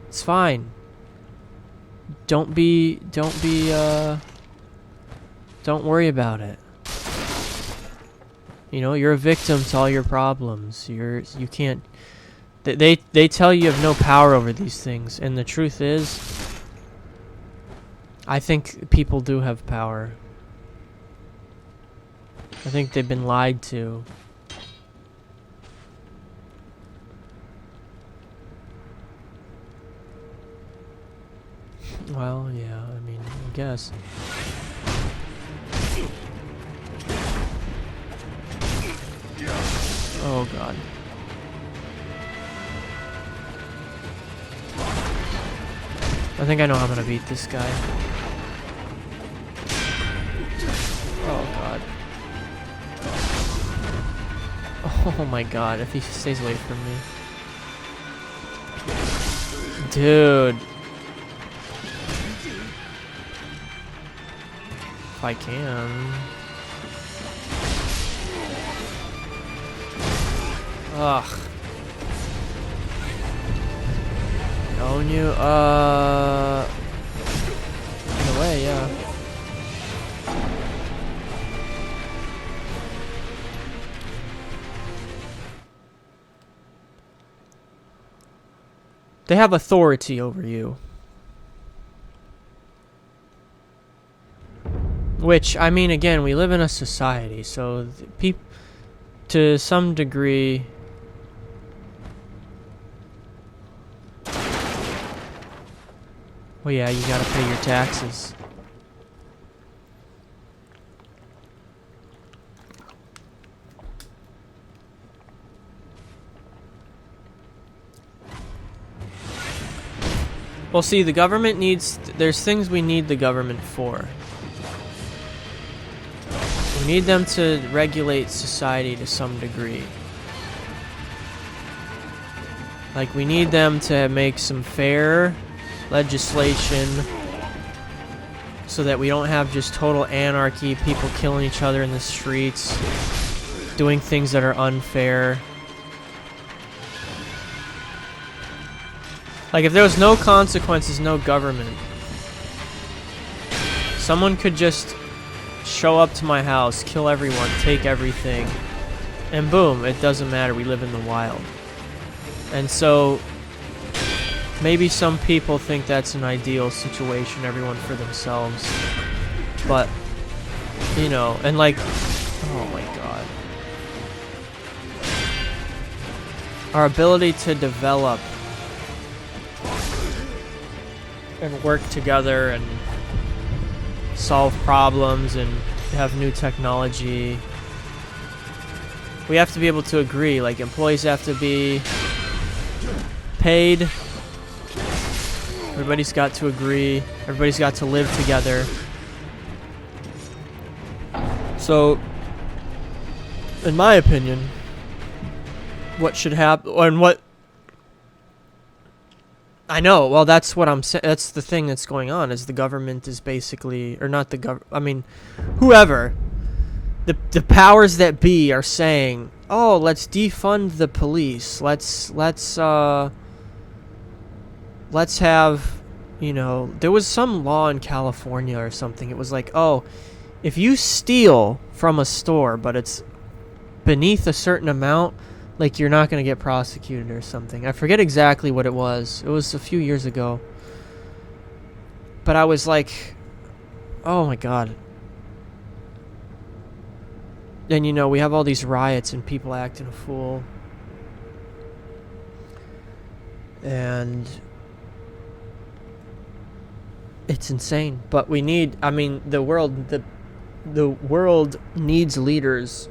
It's fine. Don't worry about it. You know, you're a victim to all your problems. You can't. They tell you have no power over these things, and the truth is, I think people do have power. I think they've been lied to. Well, yeah, I mean, I guess. Oh god. I think I know how I'm gonna beat this guy. Oh god. Oh my god, if he stays away from me. Dude. If I can. Ugh. Own you, in a way, yeah. They have authority over you. Which, I mean, again, we live in a society, so people, to some degree, well, yeah, you gotta pay your taxes. Well, see, the government needs, there's things we need the government for. We need them to regulate society to some degree. Like, we need them to make some fair legislation so that we don't have just total anarchy, people killing each other in the streets, doing things that are unfair. Like, if there was no consequences, no government, someone could just show up to my house, kill everyone, take everything, and boom, it doesn't matter, we live in the wild. And so, maybe some people think that's an ideal situation, everyone for themselves. But, you know, and like, oh my god. Our ability to develop and work together and solve problems and have new technology. We have to be able to agree, like employees have to be paid. Everybody's got to agree. Everybody's got to live together. So, in my opinion, what should happen, and what I know, well, that's what I'm saying. That's the thing that's going on, is the government is basically, or not the government, I mean, whoever, the powers that be are saying, oh, let's defund the police. Let's have, you know, there was some law in California or something. It was like, oh, if you steal from a store, but it's beneath a certain amount, like, you're not going to get prosecuted or something. I forget exactly what it was. It was a few years ago. But I was like, oh my god. And, you know, we have all these riots and people acting a fool. And it's insane. But we need, I mean, the world needs leaders.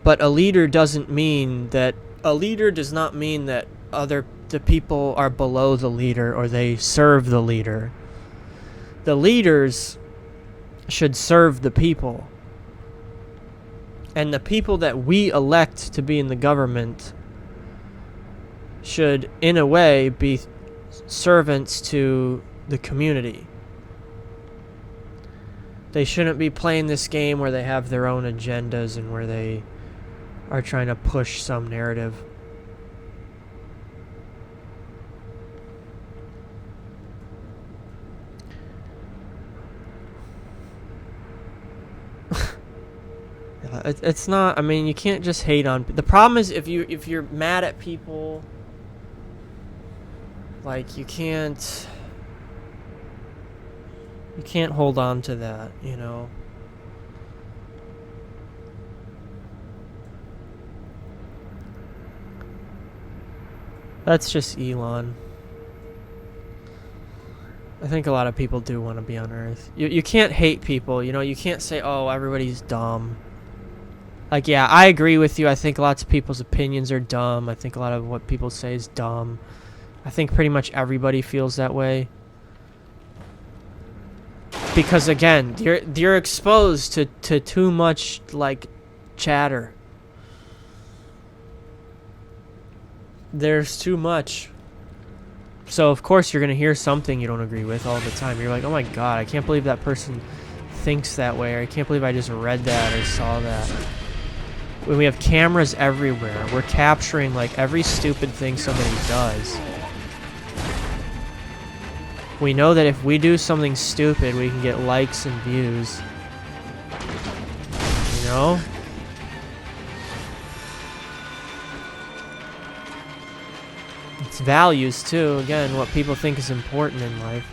But a leader does not mean that the people are below the leader or they serve the leader. The leaders should serve the people. And the people that we elect to be in the government should, in a way, be servants to the community. They shouldn't be playing this game where they have their own agendas and where they are trying to push some narrative. It's not, I mean, you can't just hate on, the problem is if you're mad at people, like, you can't hold on to that, you know. That's just Elon. I think a lot of people do want to be on Earth. You can't hate people, you know. You can't say, oh, everybody's dumb. Like, yeah, I agree with you. I think lots of people's opinions are dumb. I think a lot of what people say is dumb. I think pretty much everybody feels that way. Because, again, you're exposed to too much, like, chatter. There's too much. So, of course, you're going to hear something you don't agree with all the time. You're like, oh my god, I can't believe that person thinks that way. Or I can't believe I just read that or saw that. When we have cameras everywhere, we're capturing, like, every stupid thing somebody does. We know that if we do something stupid, we can get likes and views. You know? It's values, too. Again, what people think is important in life.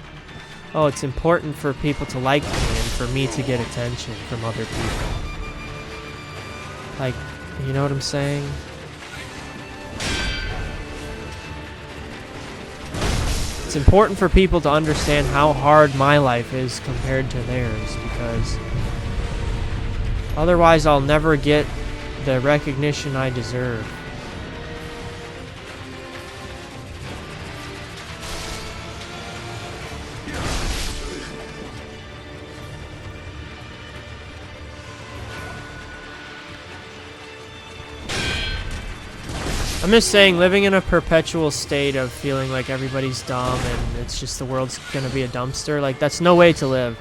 Oh, it's important for people to like me and for me to get attention from other people. Like, you know what I'm saying? It's important for people to understand how hard my life is compared to theirs, because otherwise I'll never get the recognition I deserve. I'm just saying, living in a perpetual state of feeling like everybody's dumb and it's just the world's gonna be a dumpster, like, that's no way to live.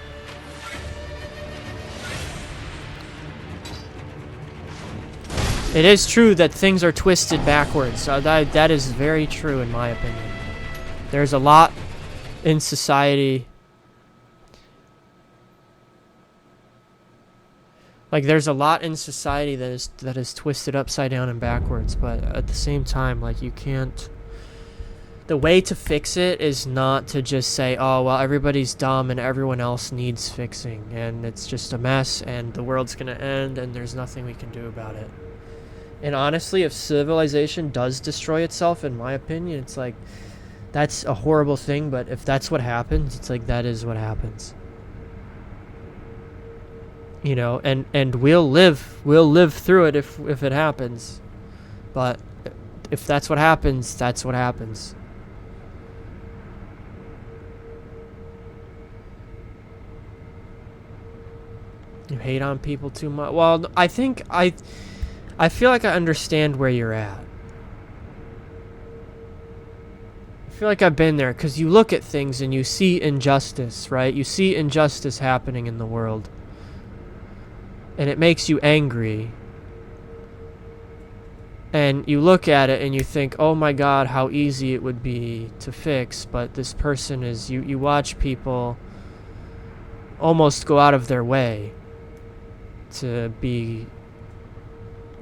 It is true that things are twisted backwards. That is very true in my opinion. There's a lot in society. Like, there's a lot in society that is twisted upside down and backwards, but at the same time, like, you can't... The way to fix it is not to just say, oh, well, everybody's dumb and everyone else needs fixing, and it's just a mess, and the world's gonna end, and there's nothing we can do about it. And honestly, if civilization does destroy itself, in my opinion, it's like, that's a horrible thing, but if that's what happens, it's like, that is what happens. You know, and we'll live through it if it happens. But if that's what happens, that's what happens. You hate on people too much. Well, I think I feel like I understand where you're at. I feel like I've been there, because you look at things and you see injustice, right? You see injustice happening in the world. And it makes you angry. And you look at it and you think, oh my god, how easy it would be to fix. But this person is... You watch people almost go out of their way to be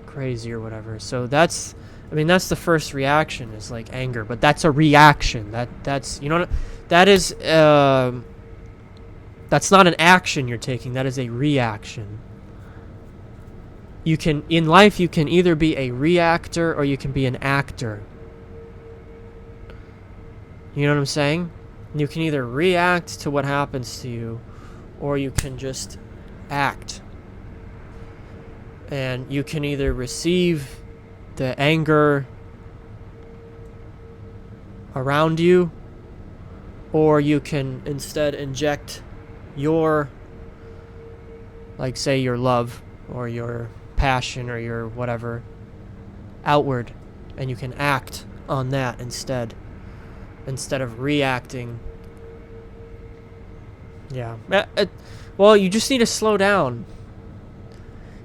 crazy or whatever. So that's... I mean, that's the first reaction, is like anger. But that's a reaction. That's... You know, that is... that's not an action you're taking. That is a reaction. You can, in life, you can either be a reactor or you can be an actor. You know what I'm saying? You can either react to what happens to you, or you can just act. And you can either receive the anger around you, or you can instead inject your, like, say, your love or your passion or your whatever outward, and you can act on that instead of reacting. Yeah. Well, you just need to slow down.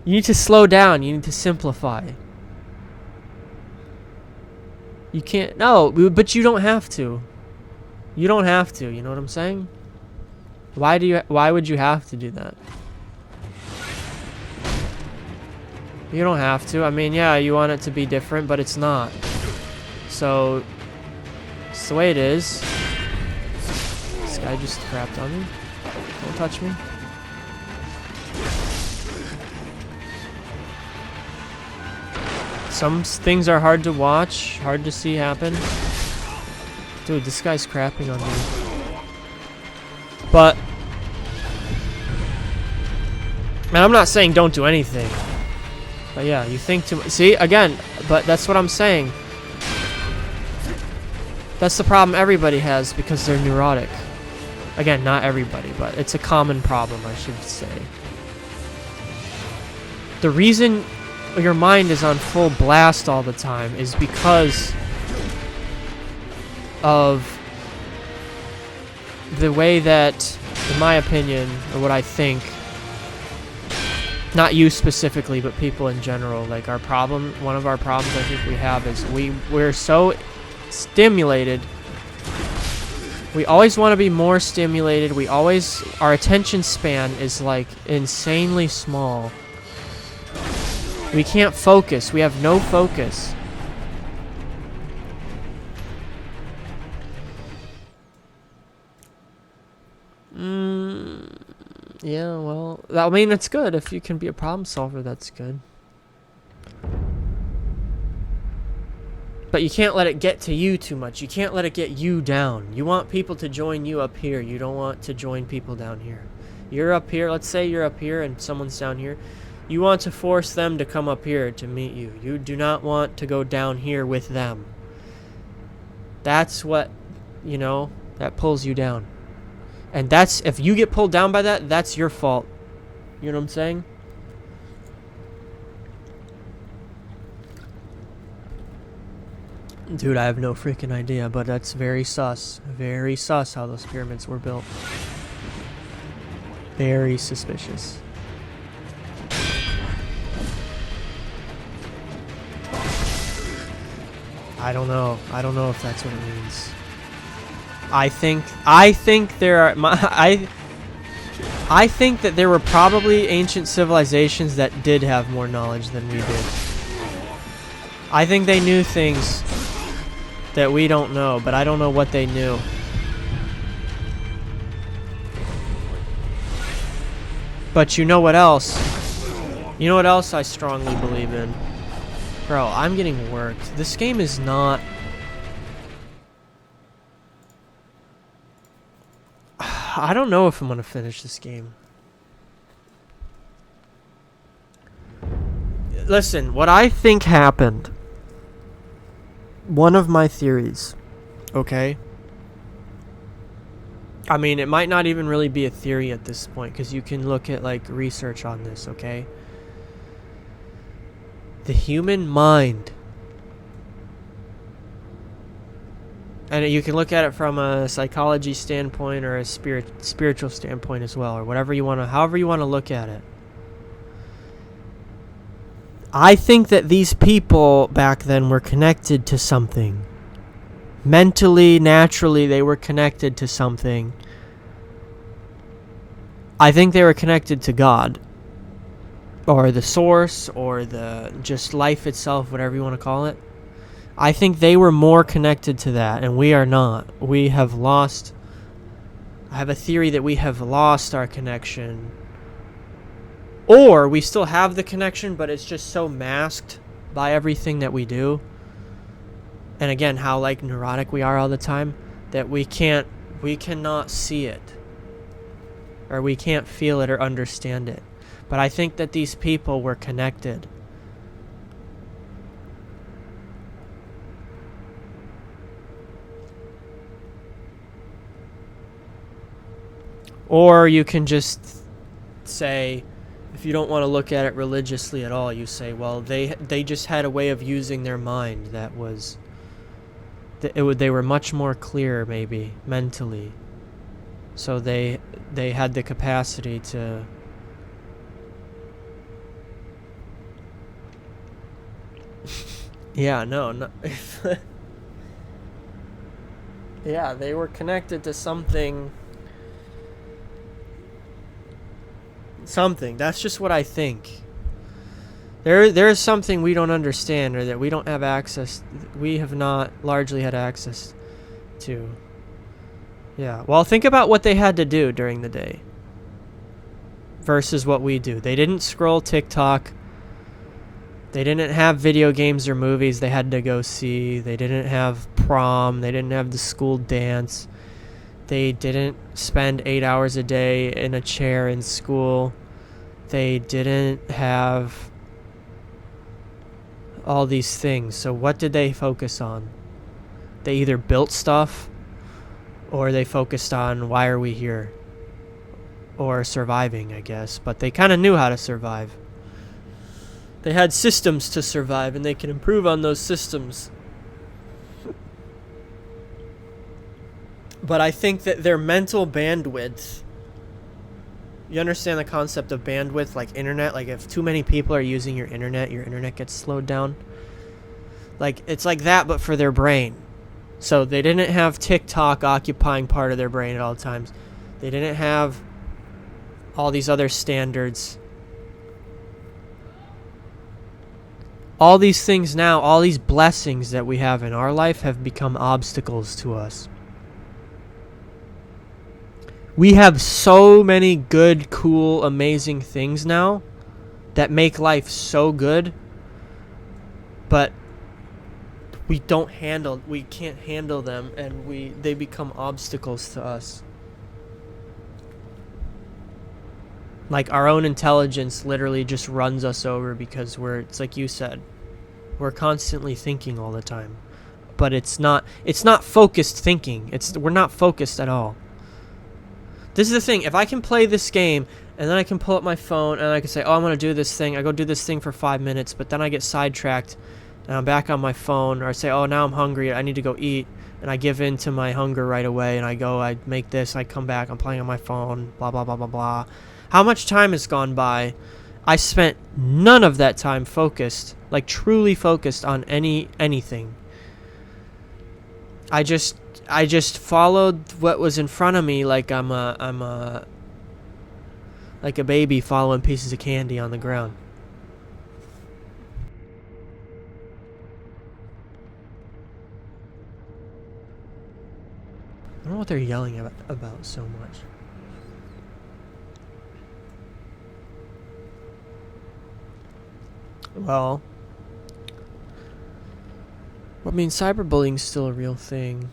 You need to slow down. You need to simplify. You can't. No, but you don't have to. You don't have to. You know what I'm saying? Why would you have to do that? You don't have to. I mean, yeah, you want it to be different, but it's not. So, it's the way it is. This guy just crapped on me. Don't touch me. Some things are hard to watch, hard to see happen. Dude, this guy's crapping on me. But, man, I'm not saying don't do anything. But yeah, you think too much. See, again, but that's what I'm saying. That's the problem everybody has because they're neurotic. Again, not everybody, but it's a common problem, I should say. The reason your mind is on full blast all the time is because of the way that, in my opinion, or what I think, not you specifically, but people in general, like our problem, one of our problems I think we have is we're so stimulated. We always want to be more stimulated. Our attention span is like insanely small. We can't focus. We have no focus. Yeah, well, I mean, it's good. If you can be a problem solver, that's good. But you can't let it get to you too much. You can't let it get you down. You want people to join you up here. You don't want to join people down here. You're up here. Let's say you're up here and someone's down here. You want to force them to come up here to meet you. You do not want to go down here with them. That's what, that pulls you down. And that's, if you get pulled down by that, that's your fault. You know what I'm saying? Dude, I have no freaking idea, but that's very sus. Very sus how those pyramids were built. Very suspicious. I don't know. I don't know if that's what it means. I think there are I think that there were probably ancient civilizations that did have more knowledge than we did. I think they knew things that we don't know, but I don't know what they knew. But you know what else? You know what else I strongly believe in? Bro, I'm getting worked. This game is not... I don't know if I'm gonna finish this game. Listen, what I think happened... One of my theories, okay? I mean, it might not even really be a theory at this point, because you can look at, like, research on this, okay? The human mind, and you can look at it from a psychology standpoint or a spiritual standpoint as well, or whatever you want to, however you want to look at it. I think that these people back then were connected to something. Mentally, naturally, they were connected to something. I think they were connected to God. Or the source, or the just life itself, whatever you want to call it. I think they were more connected to that, and we are not. We have lost... I have a theory that we have lost our connection. Or we still have the connection, but it's just so masked by everything that we do. And again, how like neurotic we are all the time, that we cannot see it. Or we can't feel it or understand it. But I think that these people were connected. Or you can just say, if you don't want to look at it religiously at all, you say, well, they just had a way of using their mind that was they were much more clear, maybe mentally, so they had the capacity to yeah, no. Yeah, they were connected to something. That's just what I think. There is something we don't understand, or that we don't have access. We have not largely had access to. Yeah. Well, think about what they had to do during the day versus what we do. They didn't scroll TikTok. They didn't have video games or movies they had to go see. They didn't have prom. They didn't have the school dance. They didn't spend 8 hours a day in a chair in school. They didn't have all these things. So what did they focus on? They either built stuff, or they focused on why are we here? Or surviving, I guess. But they kind of knew how to survive. They had systems to survive, and they can improve on those systems. But I think that their mental bandwidth... You understand the concept of bandwidth, like internet? Like if too many people are using your internet gets slowed down. Like, it's like that, but for their brain. So they didn't have TikTok occupying part of their brain at all times. They didn't have all these other standards. All these things now, all these blessings that we have in our life have become obstacles to us. We have so many good, cool, amazing things now that make life so good, but we can't handle them, and they become obstacles to us. Like our own intelligence literally just runs us over because it's like you said, we're constantly thinking all the time. But it's not focused thinking. We're not focused at all. This is the thing. If I can play this game and then I can pull up my phone and I can say, oh, I'm going to do this thing. I go do this thing for 5 minutes, but then I get sidetracked and I'm back on my phone, or I say, oh, now I'm hungry. I need to go eat. And I give in to my hunger right away, and I make this, I come back, I'm playing on my phone, blah, blah, blah, blah, blah. How much time has gone by? I spent none of that time focused, like truly focused on anything. I just followed what was in front of me like I'm like a baby following pieces of candy on the ground. I don't know what they're yelling about so much. Well, I mean, cyberbullying's still a real thing.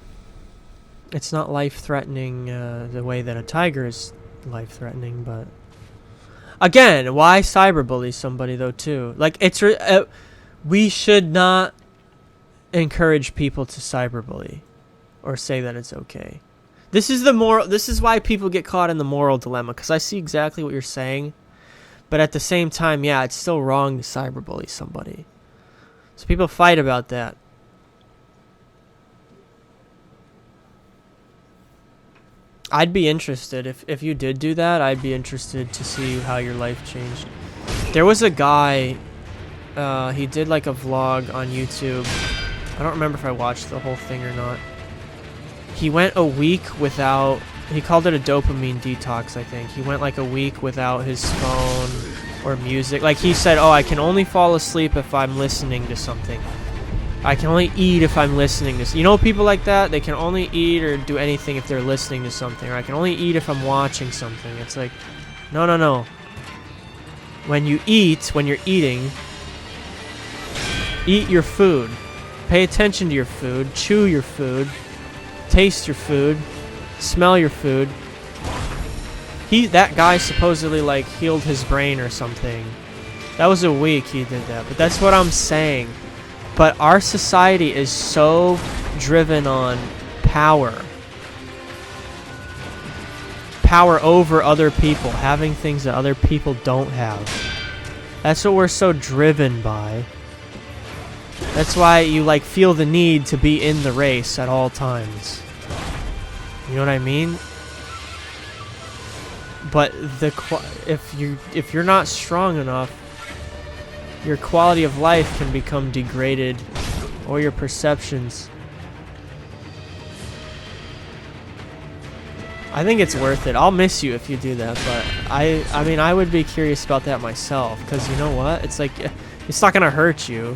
It's not life-threatening the way that a tiger is life-threatening, but... Again, why cyberbully somebody, though, too? Like, we should not encourage people to cyberbully or say that it's okay. This is why people get caught in the moral dilemma, because I see exactly what you're saying, but at the same time, yeah, it's still wrong to cyberbully somebody. So people fight about that. I'd be interested, if you did do that, I'd be interested to see how your life changed. There was a guy, he did like a vlog on YouTube. I don't remember if I watched the whole thing or not. He went a week without, he called it a dopamine detox, I think. He went like a week without his phone or music. Like he said, oh, I can only fall asleep if I'm listening to something. I can only eat if I'm listening to... You know people like that? They can only eat or do anything if they're listening to something. Or I can only eat if I'm watching something. It's like, no. When you're eating, eat your food. Pay attention to your food. Chew your food. Taste your food. Smell your food. That guy supposedly like healed his brain or something. That was a week he did that. But that's what I'm saying. But our society is so driven on power. power over other people, having things that other people don't have. That's what we're so driven by. That's why you like feel the need to be in the race at all times. You know what I mean? But if you're not strong enough, your quality of life can become degraded, or your perceptions. I think it's worth it. I'll miss you if you do that, but I mean, I would be curious about that myself, because you know what? It's like, it's not gonna hurt you.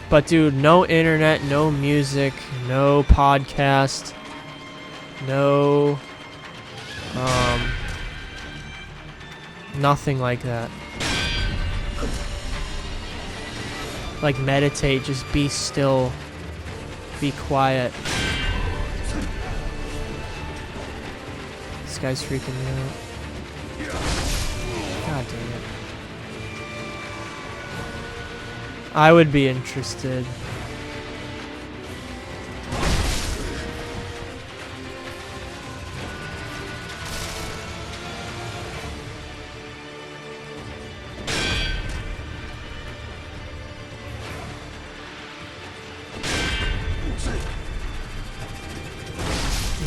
But dude, no internet, no music, no podcast, no, nothing like that. Like meditate, just be still, be quiet. This guy's freaking me out. God dang it. I would be interested.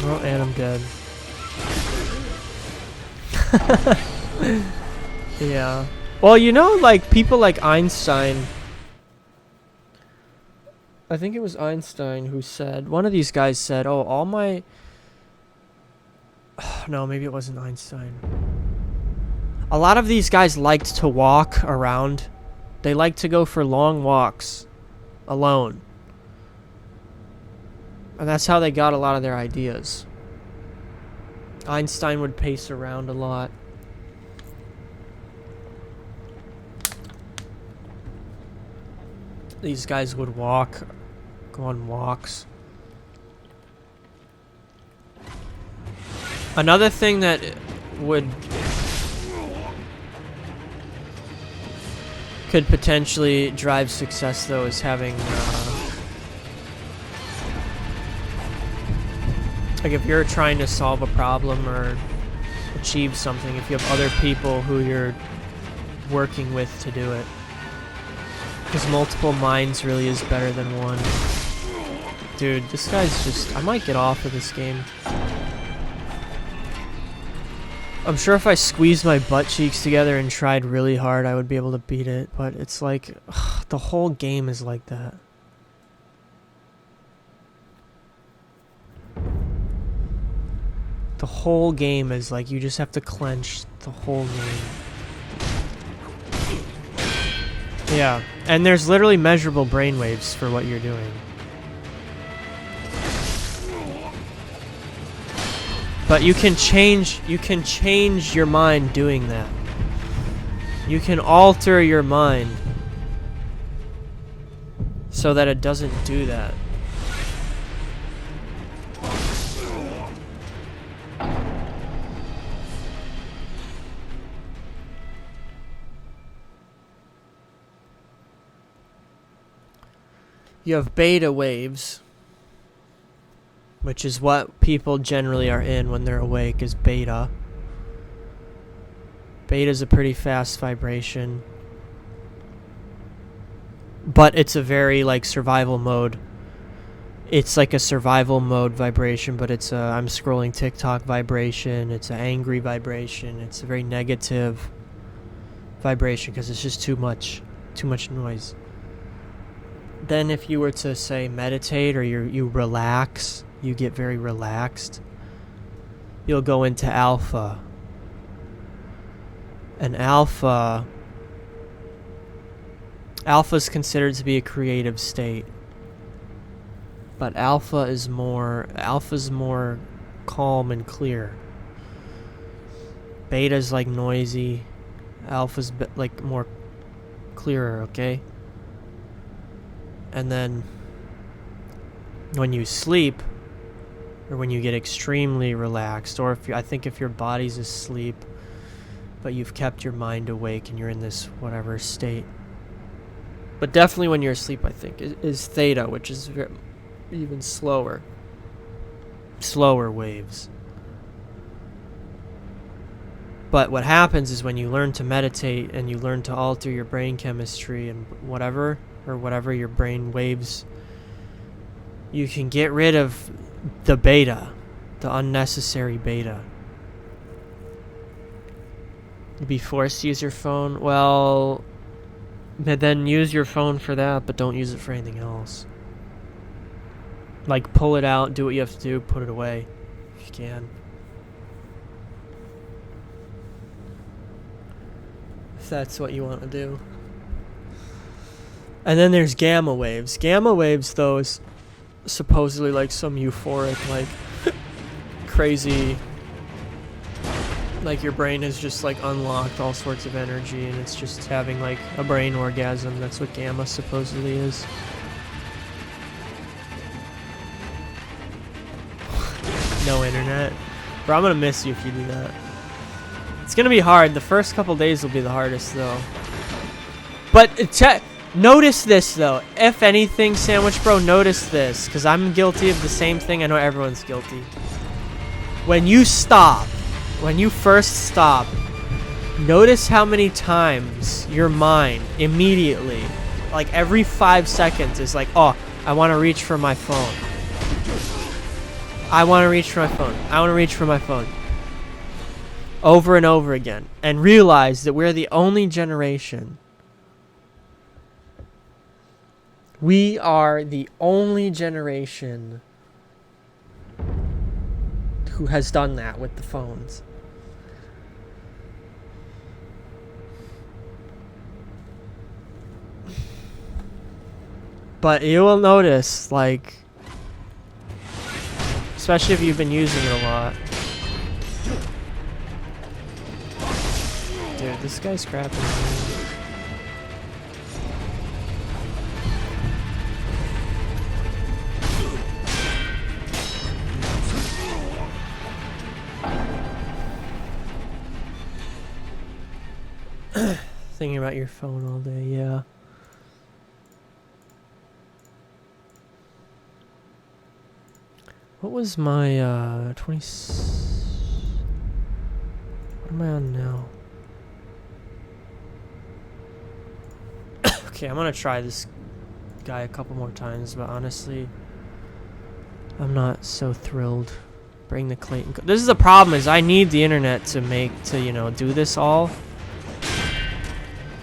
Oh, and I'm dead. Yeah. Well, you know, like, people like Einstein. I think it was Einstein who said, one of these guys said, oh, all my... No, maybe it wasn't Einstein. A lot of these guys liked to walk around. They liked to go for long walks alone. And that's how they got a lot of their ideas. Einstein would pace around a lot. These guys would walk, go on walks. Another thing that could potentially drive success, though, is having like, if you're trying to solve a problem or achieve something, if you have other people who you're working with to do it. Because multiple minds really is better than one. Dude, this guy's just... I might get off of this game. I'm sure if I squeezed my butt cheeks together and tried really hard, I would be able to beat it. But it's like... the whole game is like that. The whole game is like, you just have to clench the whole game. Yeah, and there's literally measurable brainwaves for what you're doing. But you can change your mind doing that. You can alter your mind so that it doesn't do that. You have beta waves, which is what people generally are in when they're awake, is beta. Beta is a pretty fast vibration, but it's a very, like, survival mode. It's like a survival mode vibration, but it's a I'm scrolling TikTok vibration. It's an angry vibration. It's a very negative vibration because it's just too much noise. Then if you were to, say, meditate, or you relax, you get very relaxed, you'll go into alpha. And alpha is considered to be a creative state. But alpha's more calm and clear. Beta's like noisy. Alpha's like more clearer, okay? And then when you sleep, or when you get extremely relaxed, or I think if your body's asleep, but you've kept your mind awake and you're in this whatever state. But definitely when you're asleep, I think, is theta, which is even slower. slower waves. But what happens is when you learn to meditate and you learn to alter your brain chemistry and whatever your brain waves, you can get rid of the beta, the unnecessary beta. You'd be forced to use your phone. Well, then use your phone for that, but don't use it for anything else. Like, pull it out, do what you have to do, put it away if you can. If that's what you want to do. And then there's gamma waves. Gamma waves, though, is supposedly like some euphoric, like, crazy, like your brain has just like unlocked all sorts of energy and it's just having like a brain orgasm. That's what gamma supposedly is. No internet. Bro, I'm gonna miss you if you do that. It's gonna be hard. The first couple days will be the hardest though. But notice this though. If anything, Sandwich Bro, notice this. Because I'm guilty of the same thing. I know everyone's guilty. When you stop, when you first stop, notice how many times your mind immediately, like every 5 seconds, is like, oh, I want to reach for my phone. I want to reach for my phone. I want to reach for my phone. Over and over again. And realize that we're the only generation. We are the only generation who has done that with the phones. But you will notice, like, especially if you've been using it a lot. Dude, this guy's crapping. Thinking about your phone all day, yeah. What was my 20? What am I on now? Okay, I'm gonna try this guy a couple more times, but honestly, I'm not so thrilled. Bring the Clayton. This is the problem: is I need the internet to do this all.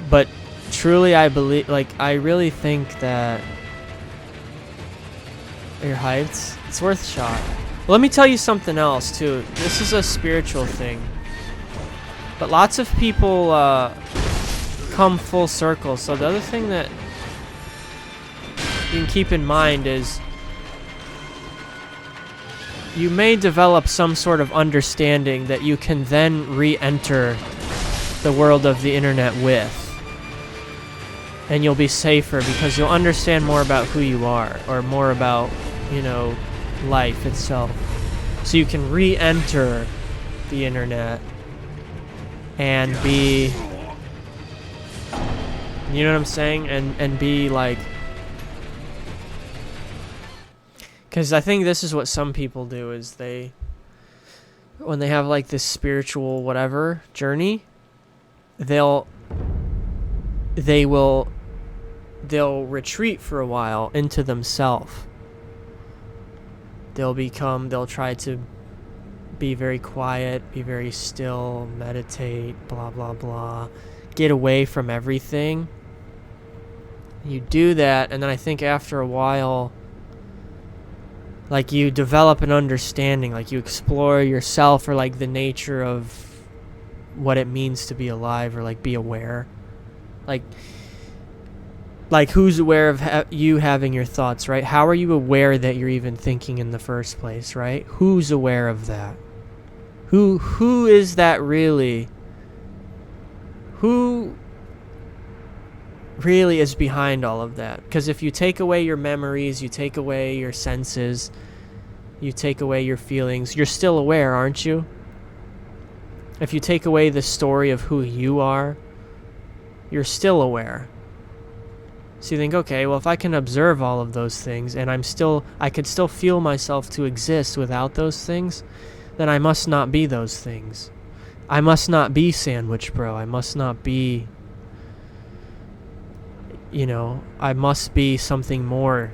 But truly, I believe, like, I really think that you're hyped. It's worth a shot. Well, let me tell you something else too. This is a spiritual thing, but lots of people come full circle. So the other thing that you can keep in mind is you may develop some sort of understanding that you can then re-enter the world of the internet with. And you'll be safer because you'll understand more about who you are, or more about, life itself. So you can re-enter the internet and be, you know what I'm saying? And be like, because I think this is what some people do, is when they have like this spiritual whatever journey, they'll retreat for a while into themselves. They'll try to be very quiet, be very still, meditate, blah, blah, blah. Get away from everything. You do that, and then I think after a while, like, you develop an understanding, like you explore yourself, or like the nature of what it means to be alive, or like be aware. Like who's aware of you having your thoughts, right? How are you aware that you're even thinking in the first place, right? Who's aware of that? Who is that really? Who really is behind all of that? Because if you take away your memories, you take away your senses, you take away your feelings, you're still aware, aren't you? If you take away the story of who you are, you're still aware. So you think, okay, well, if I can observe all of those things and I could still feel myself to exist without those things, then I must not be those things. I must not be Sandwich Bro. I must not be, I must be something more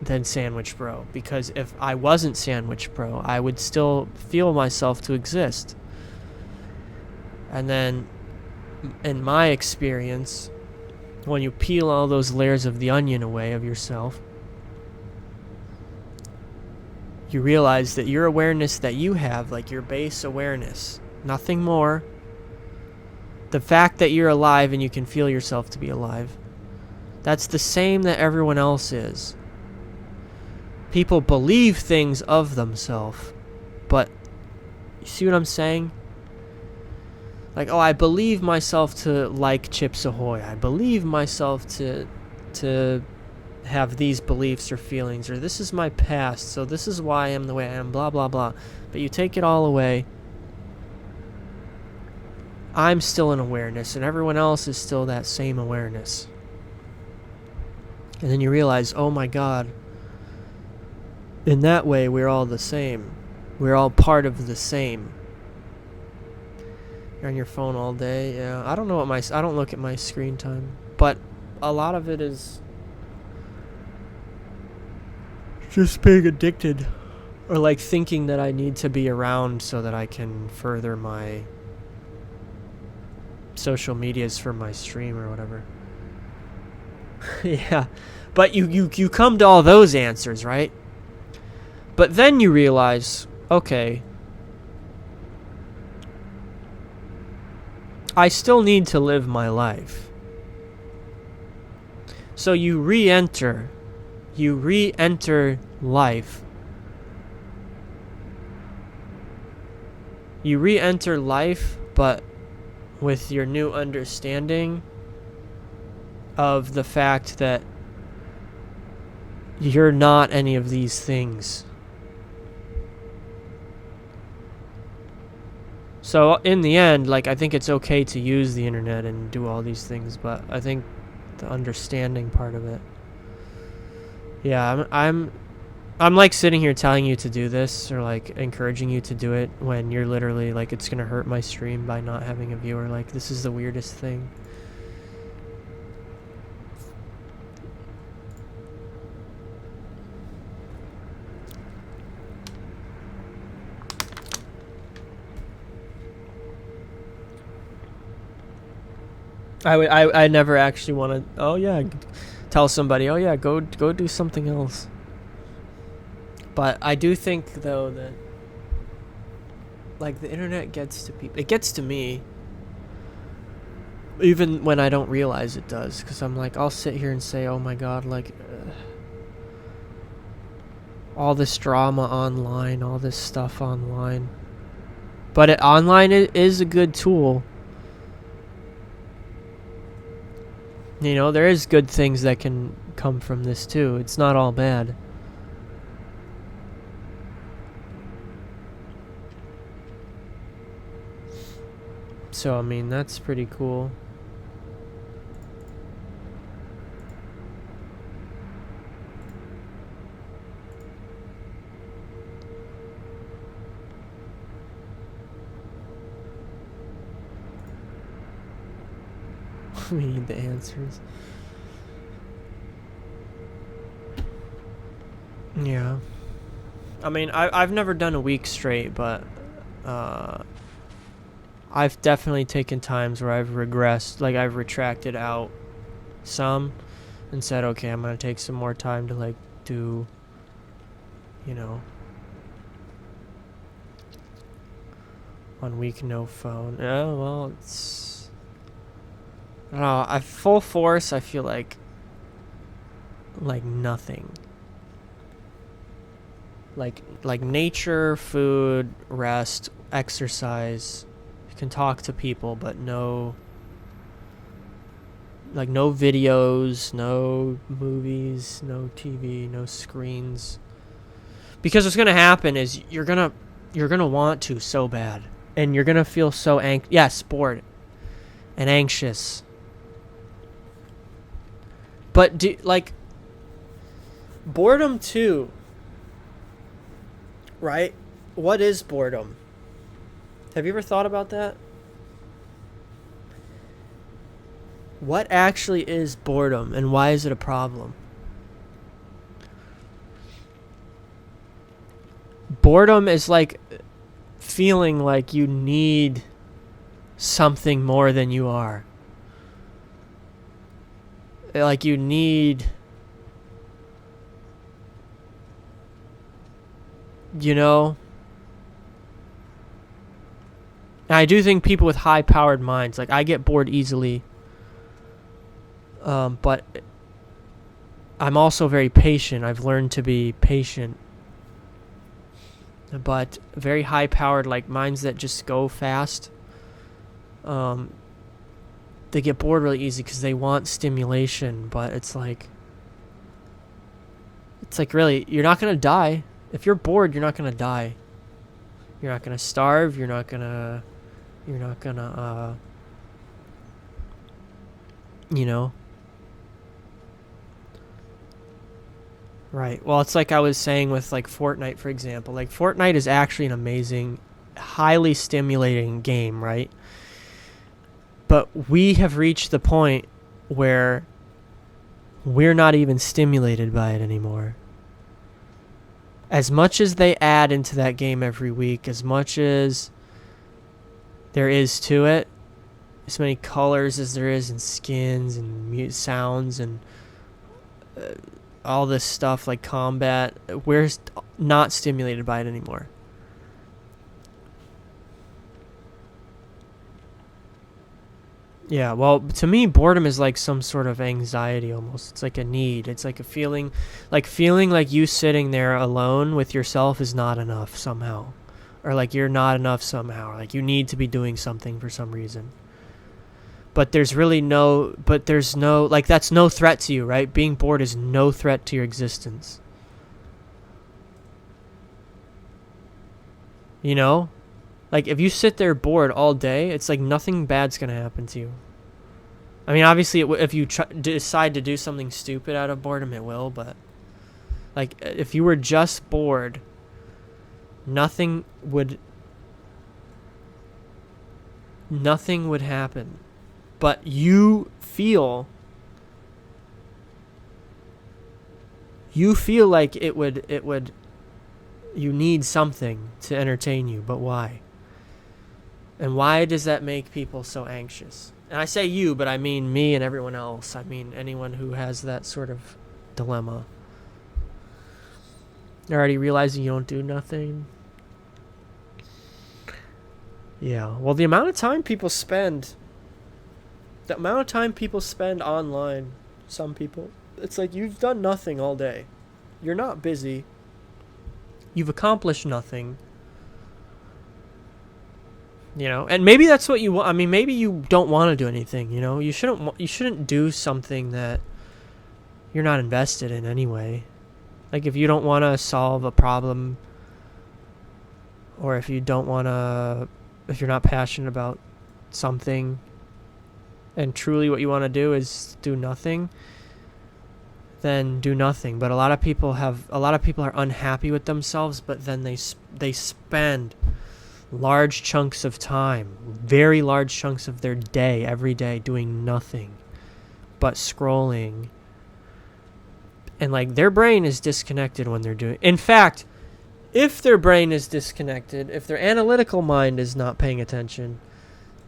than Sandwich Bro. Because if I wasn't Sandwich Bro, I would still feel myself to exist. And then, in my experience, when you peel all those layers of the onion away of yourself, you realize that your awareness that you have, like your base awareness, nothing more, the fact that you're alive and you can feel yourself to be alive, that's the same that everyone else is. People believe things of themselves, but you see what I'm saying? Like, oh, I believe myself to like Chips Ahoy. I believe myself to have these beliefs or feelings, or this is my past, so this is why I am the way I am, blah, blah, blah. But you take it all away. I'm still an awareness, and everyone else is still that same awareness. And then you realize, oh my God, in that way, we're all the same. We're all part of the same. You're on your phone all day. Yeah, I don't know I don't look at my screen time, but a lot of it is just being addicted, or like thinking that I need to be around so that I can further my social medias for my stream or whatever. Yeah, but you come to all those answers, right? But then you realize, okay, I still need to live my life. So you re-enter life. You re-enter life, but with your new understanding of the fact that you're not any of these things. So in the end, like, I think it's okay to use the internet and do all these things, but I think the understanding part of it. Yeah, I'm like sitting here telling you to do this, or like encouraging you to do it, when you're literally like, it's gonna hurt my stream by not having a viewer. Like, this is the weirdest thing. I never actually want to, oh yeah, tell somebody, oh yeah, go do something else. But I do think, though, that like the internet gets to people. It gets to me even when I don't realize it does, because I'm like, I'll sit here and say, oh my God, like all this drama online, all this stuff online. But online is a good tool. You know, there is good things that can come from this too. It's not all bad. So, I mean, that's pretty cool. We need the answers. Yeah. I mean, I've never done a week straight, but I've definitely taken times where I've regressed, like I've retracted out some and said, okay, I'm going to take some more time to like do, you know, 1 week no phone. Oh, well, it's, I don't know, I full force, I feel like nothing. Like nature, food, rest, exercise. You can talk to people, but no videos, no movies, no TV, no screens. Because what's gonna happen is you're gonna want to so bad, and you're gonna feel so bored and anxious. But boredom too, right? What is boredom? Have you ever thought about that? What actually is boredom, and why is it a problem? Boredom is like feeling like you need something more than you are. Like you need, you know? And I do think people with high-powered minds, like I get bored easily, but I'm also very patient. I've learned to be patient. But very high-powered, like minds that just go fast, they get bored really easy because they want stimulation. But it's like really, you're not gonna die. If you're bored, you're not gonna die. You're not gonna starve. You're not gonna you know. Right. Well, it's like I was saying with like Fortnite, for example. Like Fortnite is actually an amazing, highly stimulating game, right? But we have reached the point where we're not even stimulated by it anymore. As much as they add into that game every week, as much as there is to it, as many colors as there is in skins and sounds and all this stuff like combat, we're not stimulated by it anymore. Yeah, well, to me, boredom is like some sort of anxiety almost. It's like a need. It's like a feeling like you sitting there alone with yourself is not enough somehow. Or like you're not enough somehow. Or like you need to be doing something for some reason. But there's no, like that's no threat to you, right? Being bored is no threat to your existence. You know? Like, if you sit there bored all day, it's like nothing bad's going to happen to you. I mean, obviously, if you decide to do something stupid out of boredom, it will, but... Like, if you were just bored, nothing would happen. But you feel like it would... You need something to entertain you, but why? And why does that make people so anxious? And I say you, but I mean me and everyone else. I mean anyone who has that sort of dilemma. You're already realizing you don't do nothing. Yeah, well, the amount of time people spend online, some people, it's like you've done nothing all day. You're not busy. You've accomplished nothing. You know, and maybe that's what you want. I mean, maybe you don't want to do anything, you know? You shouldn't do something that you're not invested in anyway. Like, if you don't want to solve a problem, or if you're not passionate about something, and truly what you want to do is do nothing, then do nothing. But a lot of people are unhappy with themselves, but then they spend large chunks of time, very large chunks of their day, every day, doing nothing but scrolling. And like their brain is disconnected when they're doing. In fact, if their brain is disconnected, if their analytical mind is not paying attention,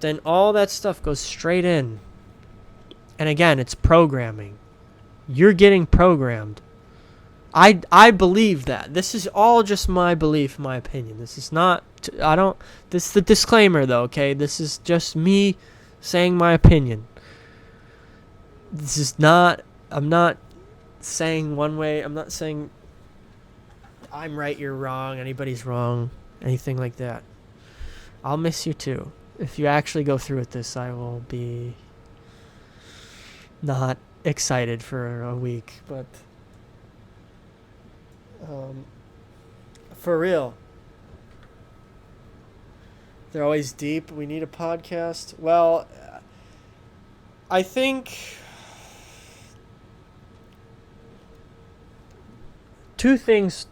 then all that stuff goes straight in. And again, it's programming. You're getting programmed. I believe that. This is all just my belief, my opinion. This is not, this is the disclaimer though, okay? This is just me saying my opinion. This is not, I'm not saying one way, I'm not saying I'm right, you're wrong, anybody's wrong, anything like that. I'll miss you too. If you actually go through with this, I will be not excited for a week, but for real. They're always deep. We need a podcast. Well, I think Two things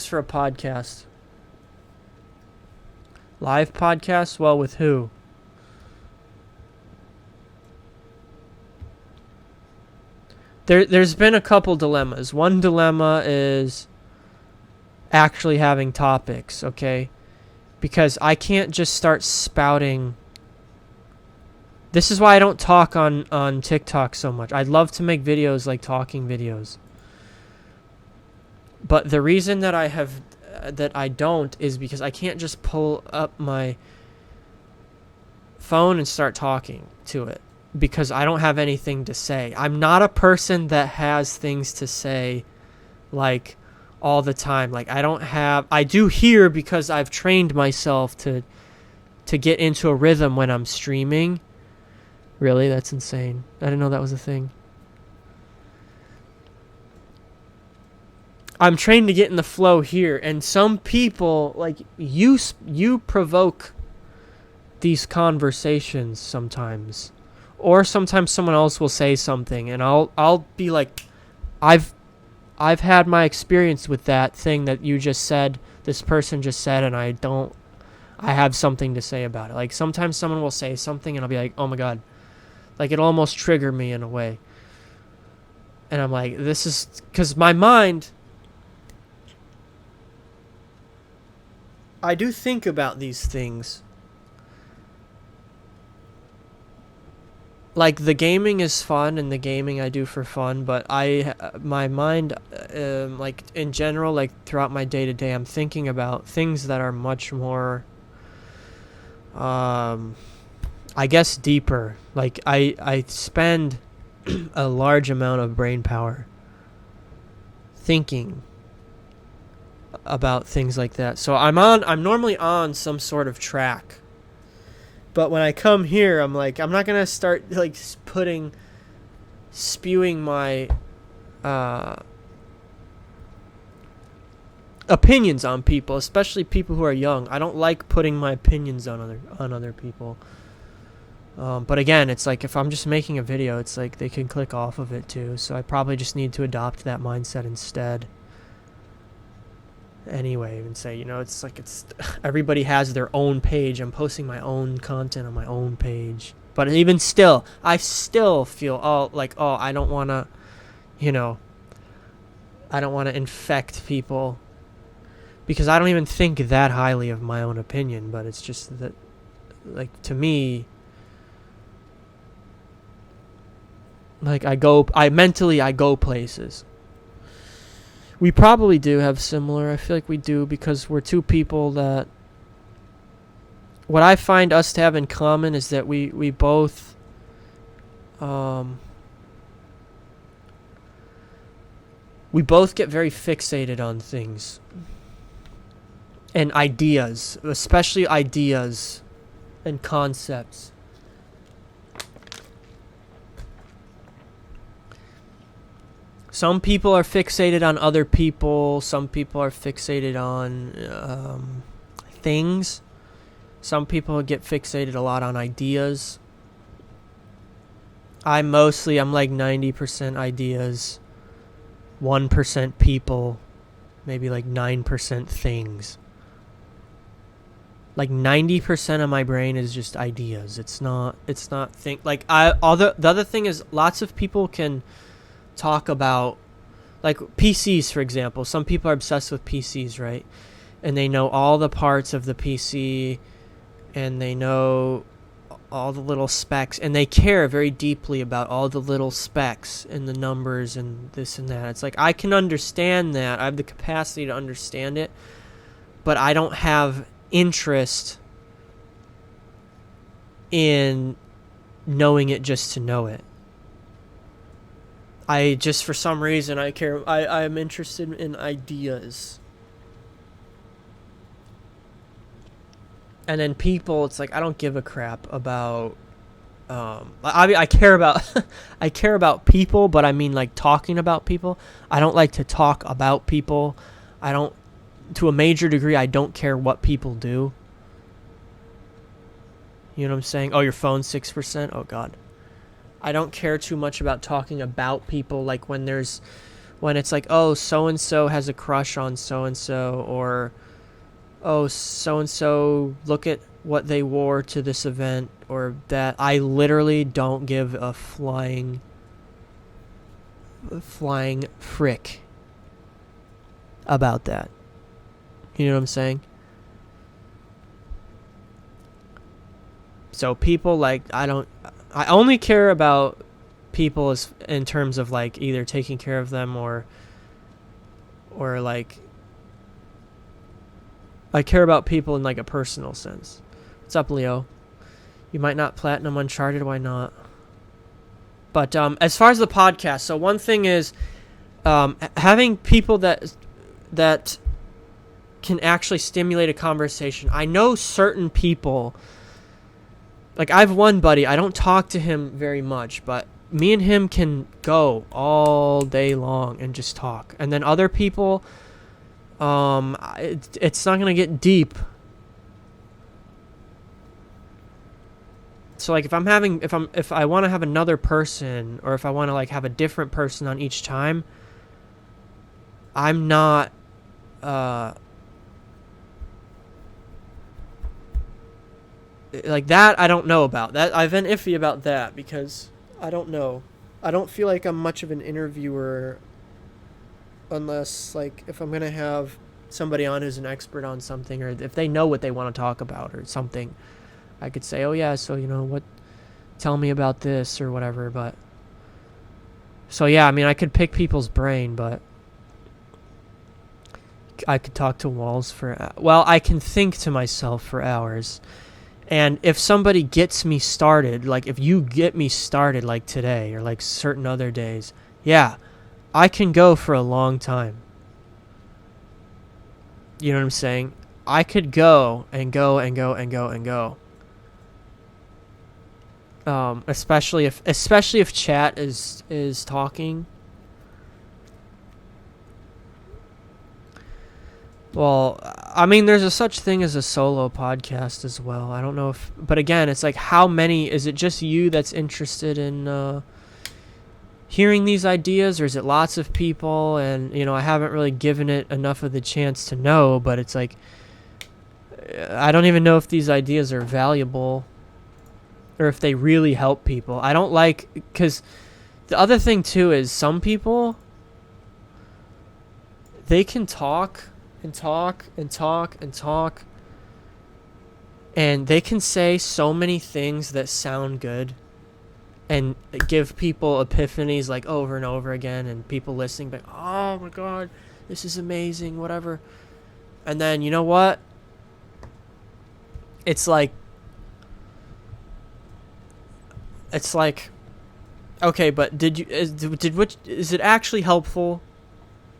for a podcast. Live podcast? Well, with who? There's been a couple dilemmas. One dilemma is actually having topics, okay? Because I can't just start spouting. This is why I don't talk on TikTok so much. I'd love to make videos like talking videos. But the reason that I don't is because I can't just pull up my phone and start talking to it because I don't have anything to say. I'm not a person that has things to say like all the time. Like I do hear because I've trained myself to get into a rhythm when I'm streaming. Really? That's insane. I didn't know that was a thing. I'm trained to get in the flow here, and some people, like, you provoke these conversations sometimes. Or sometimes someone else will say something, and I'll be like, I've had my experience with that thing that you just said, this person just said, and I have something to say about it. Like, sometimes someone will say something, and I'll be like, oh my god. Like, it'll almost trigger me in a way. And I'm like, this is... Because my mind... I do think about these things. Like, the gaming is fun, and the gaming I do for fun, but my mind, like, in general, like, throughout my day-to-day, I'm thinking about things that are much more, I guess, deeper. Like, I spend a large amount of brain power thinking about things like that. So I'm normally on some sort of track. But when I come here, I'm like, I'm not going to start like spewing my opinions on people, especially people who are young. I don't like putting my opinions on other people. But again, it's like if I'm just making a video, it's like they can click off of it too. So I probably just need to adopt that mindset instead. Anyway, and say, you know, it's like everybody has their own page. I'm posting my own content on my own page. But even still, I still feel I don't want to, I don't want to infect people because I don't even think that highly of my own opinion, but it's just that, like, to me, like, I mentally go places. We probably do have similar. I feel like we do because we're two people that... What I find us to have in common is that we both... we both get very fixated on things. And ideas. Especially ideas and concepts. Some people are fixated on other people. Some people are fixated on things. Some people get fixated a lot on ideas. I'm like 90% ideas, 1% people, maybe like 9% things. Like 90% of my brain is just ideas. It's not like the other thing is lots of people can talk about, like, PCs, for example. Some people are obsessed with PCs, right? And they know all the parts of the PC, and they know all the little specs, and they care very deeply about all the little specs and the numbers and this and that. It's like, I can understand that. I have the capacity to understand it, but I don't have interest in knowing it just to know it. For some reason, I care. I'm interested in ideas. And then people, it's like, I don't give a crap about, I care about, I care about people, but I mean, like, talking about people. I don't like to talk about people. To a major degree, I don't care what people do. You know what I'm saying? Oh, your phone's 6%? Oh, God. I don't care too much about talking about people, like when there's when it's like, oh, so and so has a crush on so and so, or oh, so and so, look at what they wore to this event, or that. I literally don't give a flying frick about that. You know what I'm saying? So people, like, I only care about people as in terms of like either taking care of them or like I care about people in like a personal sense. What's up, Leo? You might not platinum Uncharted, why not? But as far as the podcast, so one thing is having people that can actually stimulate a conversation. I know certain people, like I have one buddy, I don't talk to him very much, but me and him can go all day long and just talk. And then other people, it's not gonna get deep. So like if I want to have another person, or if I want to like have a different person on each time, I'm not like that. I don't know about that. I've been iffy about that because I don't know. I don't feel like I'm much of an interviewer unless like if I'm going to have somebody on who's an expert on something, or if they know what they want to talk about or something, I could say, oh yeah, so you know what, tell me about this or whatever. But so yeah, I mean, I could pick people's brain, but I could talk to walls for, well, I can think to myself for hours. And if somebody gets me started, like if you get me started like today or like certain other days, yeah, I can go for a long time. You know what I'm saying? I could go and go and go and go and go. Especially if chat is talking. Well, I mean, there's a such thing as a solo podcast as well. I don't know if, but again, it's like how many, is it just you that's interested in hearing these ideas, or is it lots of people? And, you know, I haven't really given it enough of the chance to know, but it's like, I don't even know if these ideas are valuable or if they really help people. I don't like, because the other thing too is some people, they can talk and talk and talk and talk, and they can say so many things that sound good and give people epiphanies like over and over again, and people listening like, oh my god, this is amazing, whatever. And then you know what, it's like okay, but is it actually helpful?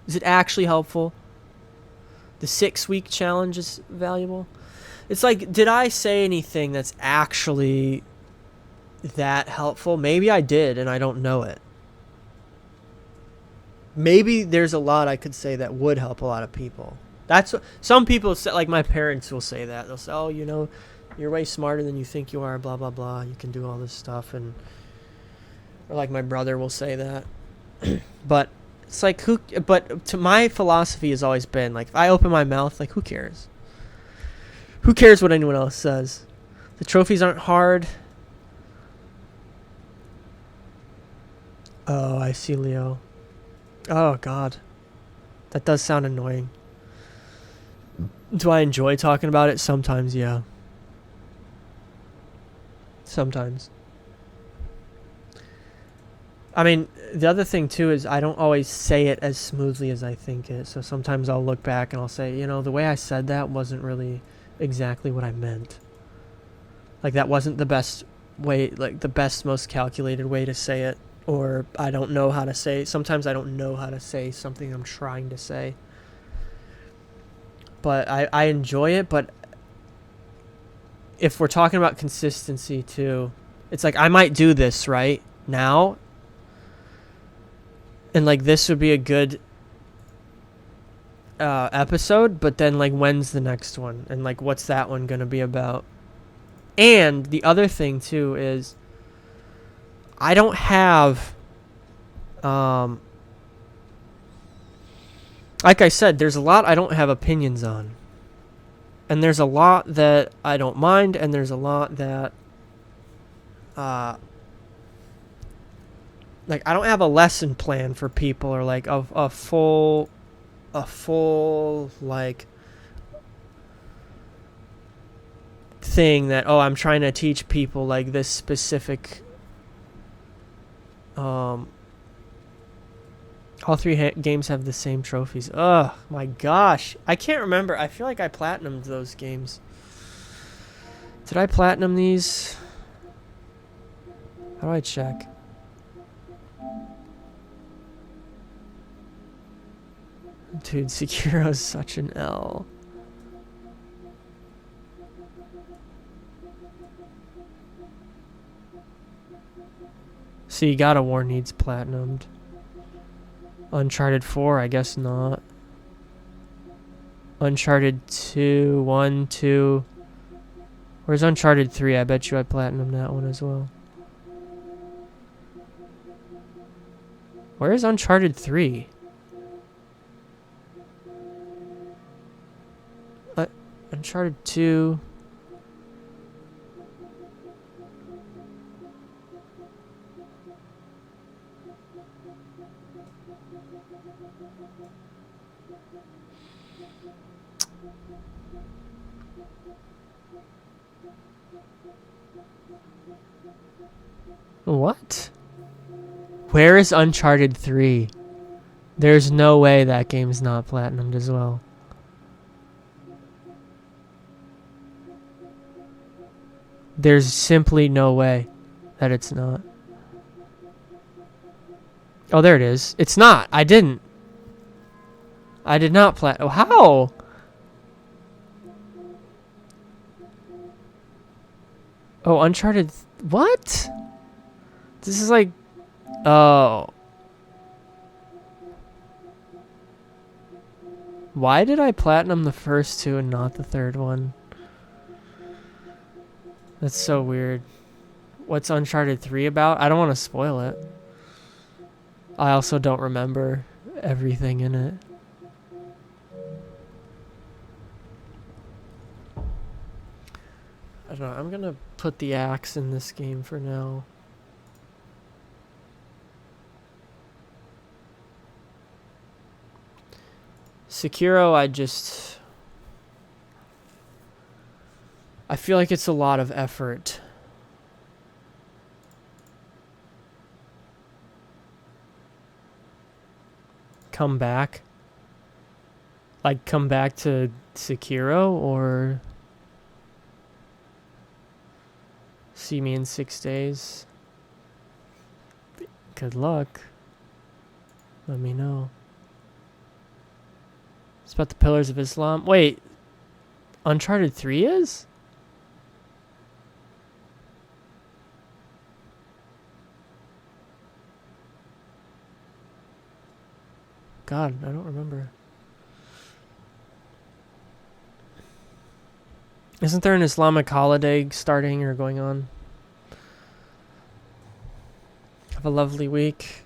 Is it actually helpful? The 6-week challenge is valuable. It's like, did I say anything that's actually that helpful? Maybe I did, and I don't know it. Maybe there's a lot I could say that would help a lot of people. That's what some people say, like my parents will say that. They'll say, oh, you know, you're way smarter than you think you are, blah, blah, blah. You can do all this stuff. And or like my brother will say that. But it's like, but to my philosophy has always been, like, if I open my mouth, like, who cares? Who cares what anyone else says? The trophies aren't hard. Oh, I see, Leo. Oh, God. That does sound annoying. Do I enjoy talking about it? Sometimes, yeah. Sometimes. I mean, the other thing, too, is I don't always say it as smoothly as I think it. So sometimes I'll look back and I'll say, you know, the way I said that wasn't really exactly what I meant. Like, that wasn't the best way, like, the best, most calculated way to say it. Or I don't know how to say, sometimes I don't know how to say something I'm trying to say. But I enjoy it, but if we're talking about consistency, too, it's like I might do this right now. And, like, this would be a good episode, but then, like, when's the next one? And, like, what's that one going to be about? And the other thing, too, is I don't have like I said, there's a lot I don't have opinions on. And there's a lot that I don't mind, and there's a lot that like I don't have a lesson plan for people, or like a full like thing that, oh, I'm trying to teach people like this specific all three games have the same trophies. Ugh, my gosh. I can't remember. I feel like I platinumed those games. Did I platinum these? How do I check? Dude, Sekiro is such an L. See, God of War needs platinumed. Uncharted 4, I guess not. Uncharted 2, 1, 2. Where's Uncharted 3? I bet you I platinumed that one as well. Where is Uncharted 3? Uncharted 2. What? Where is Uncharted 3? There's no way that game's not platinumed as well. There's simply no way that it's not. Oh, there it is. It's not. I did not plat. Oh, how? Oh, Uncharted. What? This is like. Oh. Why did I platinum the first two and not the third one? That's so weird. What's Uncharted 3 about? I don't want to spoil it. I also don't remember everything in it. I don't know. I'm going to put the axe in this game for now. Sekiro, I feel like it's a lot of effort. Come back? Like, come back to Sekiro, or see me in 6 days? Good luck. Let me know. It's about the Pillars of Islam. Wait, Uncharted 3 is? God, I don't remember. Isn't there an Islamic holiday starting or going on? Have a lovely week.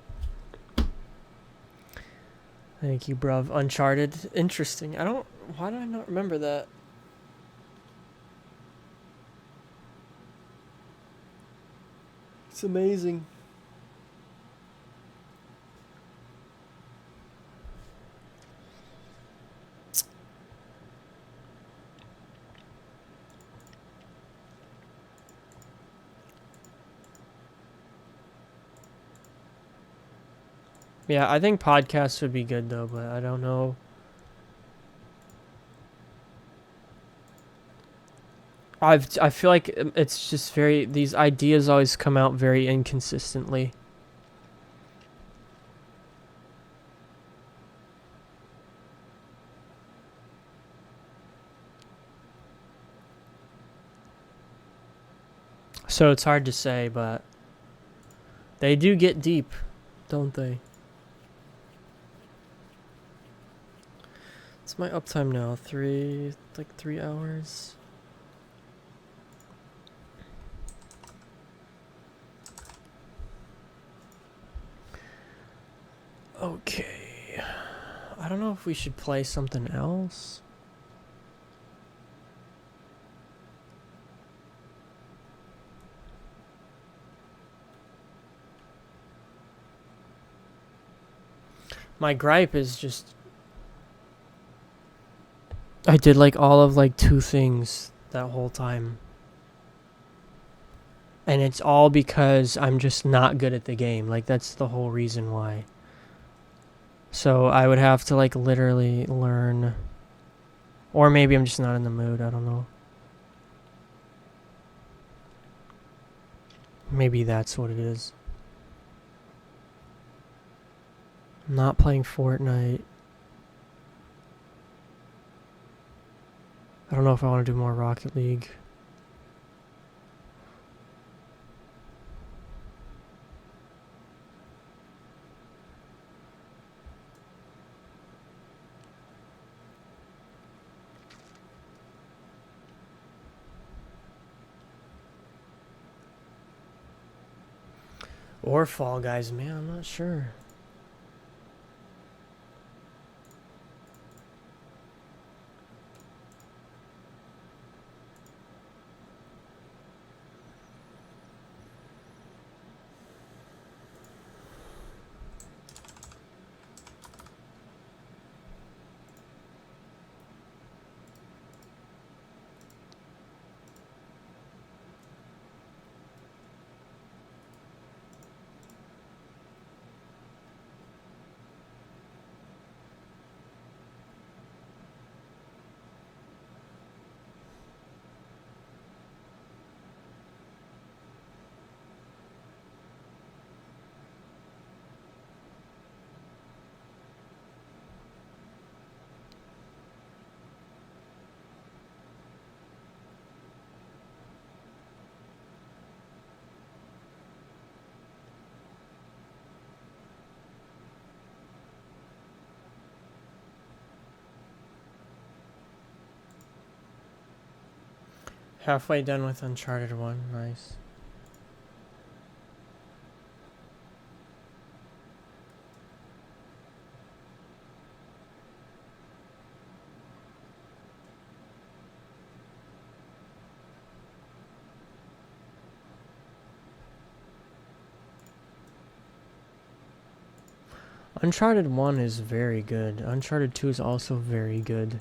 Thank you, bruv. Uncharted. Interesting. Why do I not remember that? It's amazing. Yeah, I think podcasts would be good though, but I don't know. I feel like it's just these ideas always come out very inconsistently. So it's hard to say, but they do get deep, don't they? It's my uptime now. 3 hours. Okay. I don't know if we should play something else. My gripe is just I did like all of like 2 things that whole time. And it's all because I'm just not good at the game. Like, that's the whole reason why. So I would have to like literally learn. Or maybe I'm just not in the mood, I don't know. Maybe that's what it is. I'm not playing Fortnite. I don't know if I want to do more Rocket League. Or Fall Guys, man, I'm not sure. Halfway done with Uncharted 1, nice. Uncharted 1 is very good. Uncharted 2 is also very good.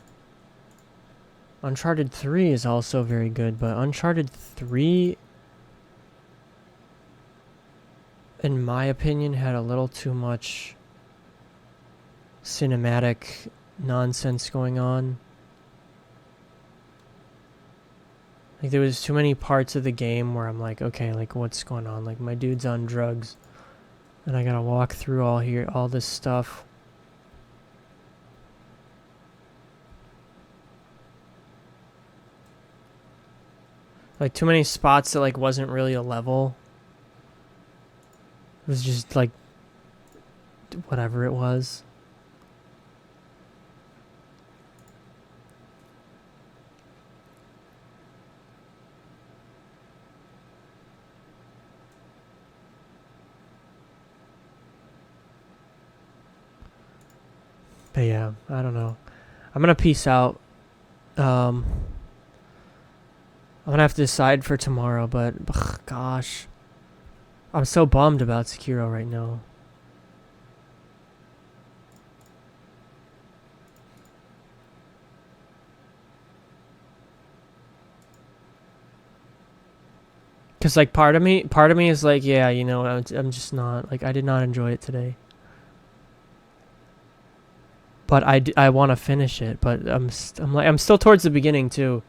Uncharted 3 is also very good, but Uncharted 3, in my opinion, had a little too much cinematic nonsense going on. Like, there was too many parts of the game where I'm like, okay, like, what's going on? Like, my dude's on drugs, and I gotta walk through all this stuff. Like, too many spots that, like, wasn't really a level. It was just, like, whatever it was. But yeah, I don't know. I'm gonna peace out. I'm gonna have to decide for tomorrow, but ugh, gosh, I'm so bummed about Sekiro right now. Cause like part of me is like, yeah, you know, I'm just not like I did not enjoy it today. But I want to finish it, but I'm still towards the beginning too.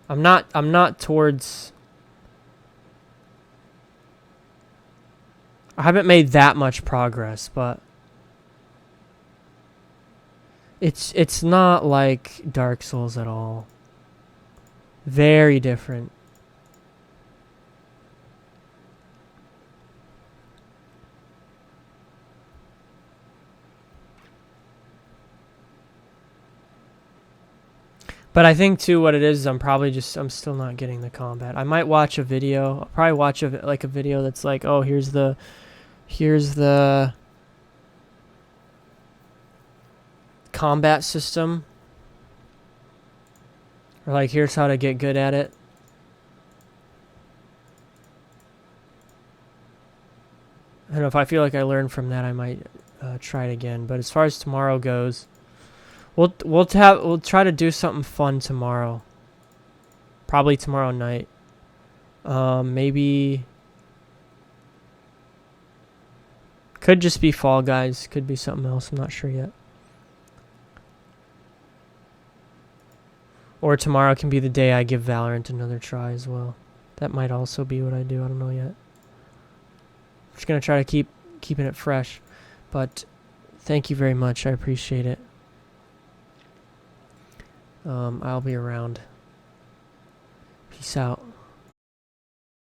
I'm not towards. I haven't made that much progress, but it's not like Dark Souls at all. Very different. But I think too what it is I'm still not getting the combat. I might watch a video. I'll probably watch a video that's like, oh, here's the combat system. Or like, here's how to get good at it. I don't know, if I feel like I learned from that, I might try it again. But as far as tomorrow goes, we'll try to do something fun tomorrow. Probably tomorrow night. Maybe could just be Fall Guys. Could be something else. I'm not sure yet. Or tomorrow can be the day I give Valorant another try as well. That might also be what I do. I don't know yet. I'm just gonna try to keeping it fresh. But thank you very much. I appreciate it. I'll be around. Peace out.